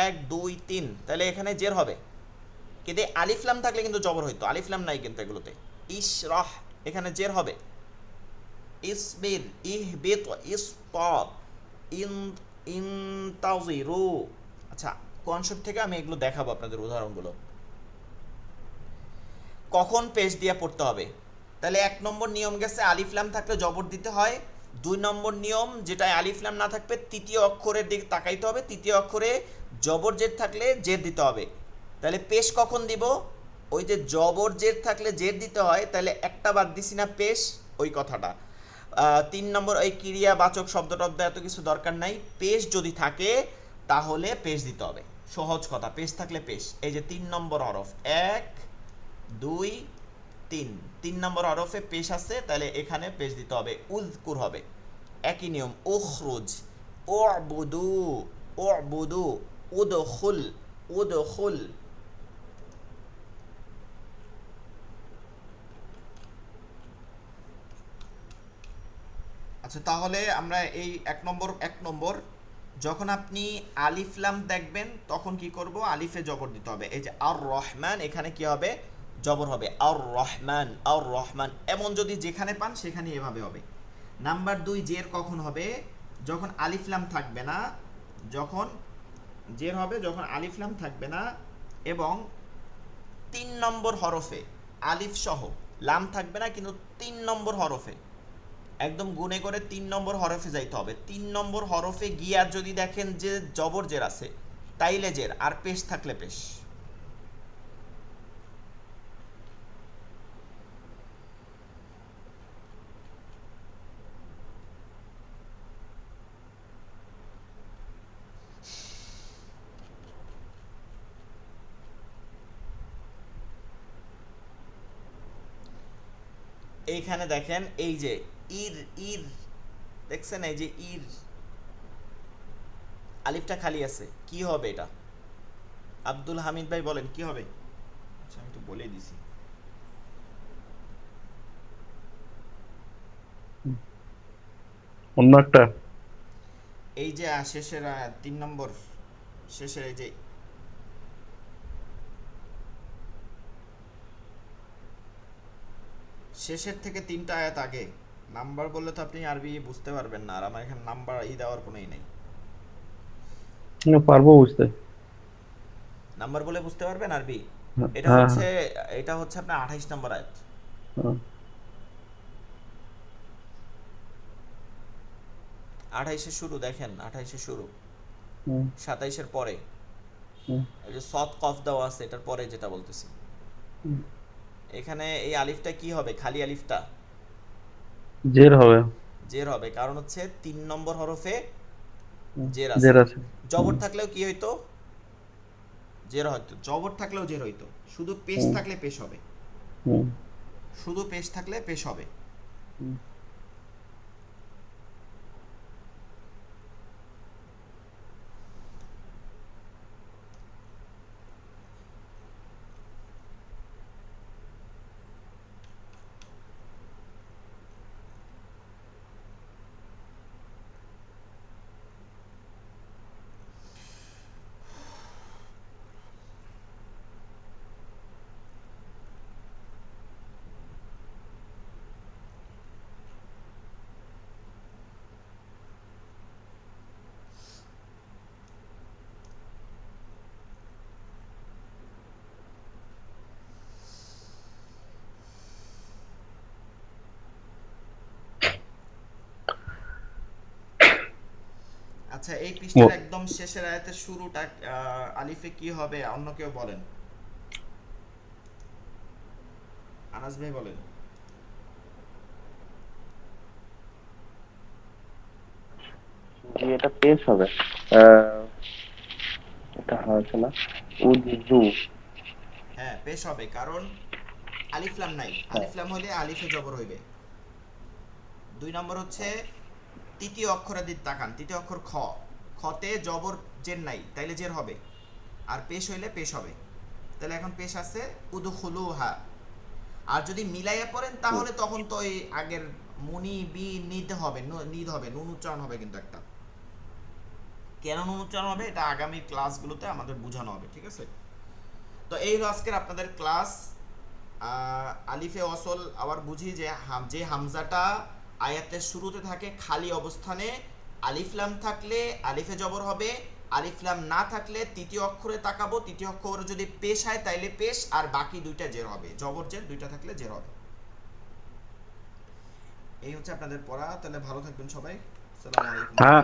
1 2 3, তাহলে এখানে জের হবে। কিন্তু আলিফ লাম থাকলে কিন্তু জবর হইতো, আলিফ লাম নাই কিন্তু এগুলোতে। ইশরাহ, এখানে জের হবে। ইসবির, ইহবিত, ইসতা, ইন, ইনতাযিরু। আচ্ছা, কনসেপ্ট থেকে আমি এগুলো দেখাবো আপনাদের উদাহরণগুলো। কখন পেশ দিয়ে পড়তে হবে? তাহলে 1 নম্বর নিয়ম গেছে, আলিফ লাম থাকলে জবর দিতে হয়। 2 নম্বর নিয়ম, যেটা আলিফ লাম না থাকবে তৃতীয় অক্ষরের দিকে তাকাইতে হবে, তৃতীয় অক্ষরে জবর জের থাকলে জের দিতে হবে। তাহলে পেশ কখন দিব? ওই যে জবর জের থাকলে জের দিতে হয়, তাহলে একটা বাদ দিছি না পেশ, ওই কথাটা। 3 নম্বর, ওই ক্রিয়া বাচক শব্দ টব্দ এত কিছু দরকার নাই, পেশ যদি থাকে তাহলে পেশ দিতে হবে। সহজ কথা, পেশ থাকলে পেশ। এই যে 3 নম্বর হরফ, 1 2 3, 3 নম্বর হরফে পেশ আছে, তাহলে এখানে পেশ দিতে হবে, উযকুর হবে। একই নিয়ম, উখরুজ, উবুদু, উবুদু, উদখুল, উদখুল। আচ্ছা, তাহলে আমরা এই এক নম্বর যখন আপনি আলিফ লাম দেখবেন তখন কি করব? আলিফে জবর দিতে হবে। এই যে আর রহমান, এখানে কি হবে? জবর হবে, আর রহমান, আর রহমান। এমন যদি যেখানে পান সেখানে এভাবে হবে। নাম্বার 2, জের কখন হবে? যখন আলিফ লাম থাকবে না, যখন জের হবে যখন আলিফ লাম থাকবে না এবং 3 নম্বর হরফে আলিফ সহ, লাম থাকবে না কিন্তু 3 নম্বর হরফে, একদম গুনে করে 3 নম্বর হরফে যাইতে হবে। 3 নম্বর হরফে গিয়া যদি দেখেন যে জবর জের আছে, তাইলে জের, আর পেশ থাকলে পেশ। এইখানে দেখেন, এই যে ইর, ইর দেখছেন, এই যে ইর, আলিফটা খালি আছে, কি হবে এটা? আব্দুল হামিদ ভাই বলেন কি হবে? আচ্ছা, আমি তো বলে দিছি। অন্য একটা। এই যে শেষের 3 নম্বর শেষের, এই যে শেষের থেকে 3টা আয়াত আগে নাম্বার বললে তো আপনি আরবি বুঝতে পারবেন না, আর আমার এখানে নাম্বার দেওয়ার কোনোই নাই। না, পারবো বুঝতে। নাম্বার বলে বুঝতে পারবেন আরবি? হ্যাঁ, এটা হ্যাঁ, হচ্ছে, এটা হচ্ছে আপনার 28 নম্বর আয়াত। হ্যাঁ। 28-এর শুরু দেখেন, 28-এর শুরু, হুম, 27-এর পরে, হুম, এই যে সদ কফ দেওয়া আছে, এটার পরে যেটা বলতেছি, হুম। এখানে এই আলিফটা কি হবে? খালি আলিফটা জের হবে। জের হবে, কারণ হচ্ছে 3 নম্বর হরফে হুম, জের জের আছে। আছে। জবর হুম, থাকলেও কি হইতো? জের হইতো। জবর থাকলেও জের হইতো, শুধু পেশ হুম, থাকলে পেশ হবে, হুম, শুধু পেশ থাকলে পেশ হবে। হুম। আচ্ছা, এই পৃষ্ঠার ও- একদম শেষের আয়াতের শুরুটা আলিফে কি হবে? অন্য কেউ বলেন, আনাস ভাই বলেন। জি, এটা পেশ হবে। আহ, এটা হচ্ছে না, উযু। হ্যাঁ, পেশ হবে, কারণ আলিফ লাম নাই। হ্যাঁ। আলিফ লাম হলে আলিফে জবর হইবে। 2 নম্বর হচ্ছে তৃতীয় অক্ষরের দিকে তাকান, তৃতীয় অক্ষর খ, খতে জবর জের নাই, তাইলে জের হবে, আর পেশ হইলে পেশ হবে। তাহলে এখন পেশ আছে উদখুলুহা। আর যদি মিলাইয়া পড়েন হুম। তাহলে তখন তো এই আগের মুনি বি নিদ হবে, নিদ হবে, নুন উচ্চারণ হবে, কিন্তু একটা কেন নুন উচ্চারণ হবে এটা আগামী ক্লাসগুলোতে আমাদের বোঝানো হবে, ঠিক আছে? তো এই হলো আজকের আপনাদের ক্লাস। আলিফে ওয়াসল আবার বুঝি যে যে হামজাটা আয়াতের শুরুতে থাকে খালি অবস্থানে, আলিফ লাম থাকলে আলিফে জবর হবে, আলিফ লাম না থাকলে তৃতীয় অক্ষরে তাকাবো, তৃতীয় অক্ষরে যদি পেশ হয় তাইলে পেশ, আর বাকি দুইটা জের হবে, জবর জের দুইটা থাকলে জের হবে। এই হচ্ছে আপনাদের পড়া। তাহলে ভালো থাকবেন সবাই। আসসালামু আলাইকুম। হ্যাঁ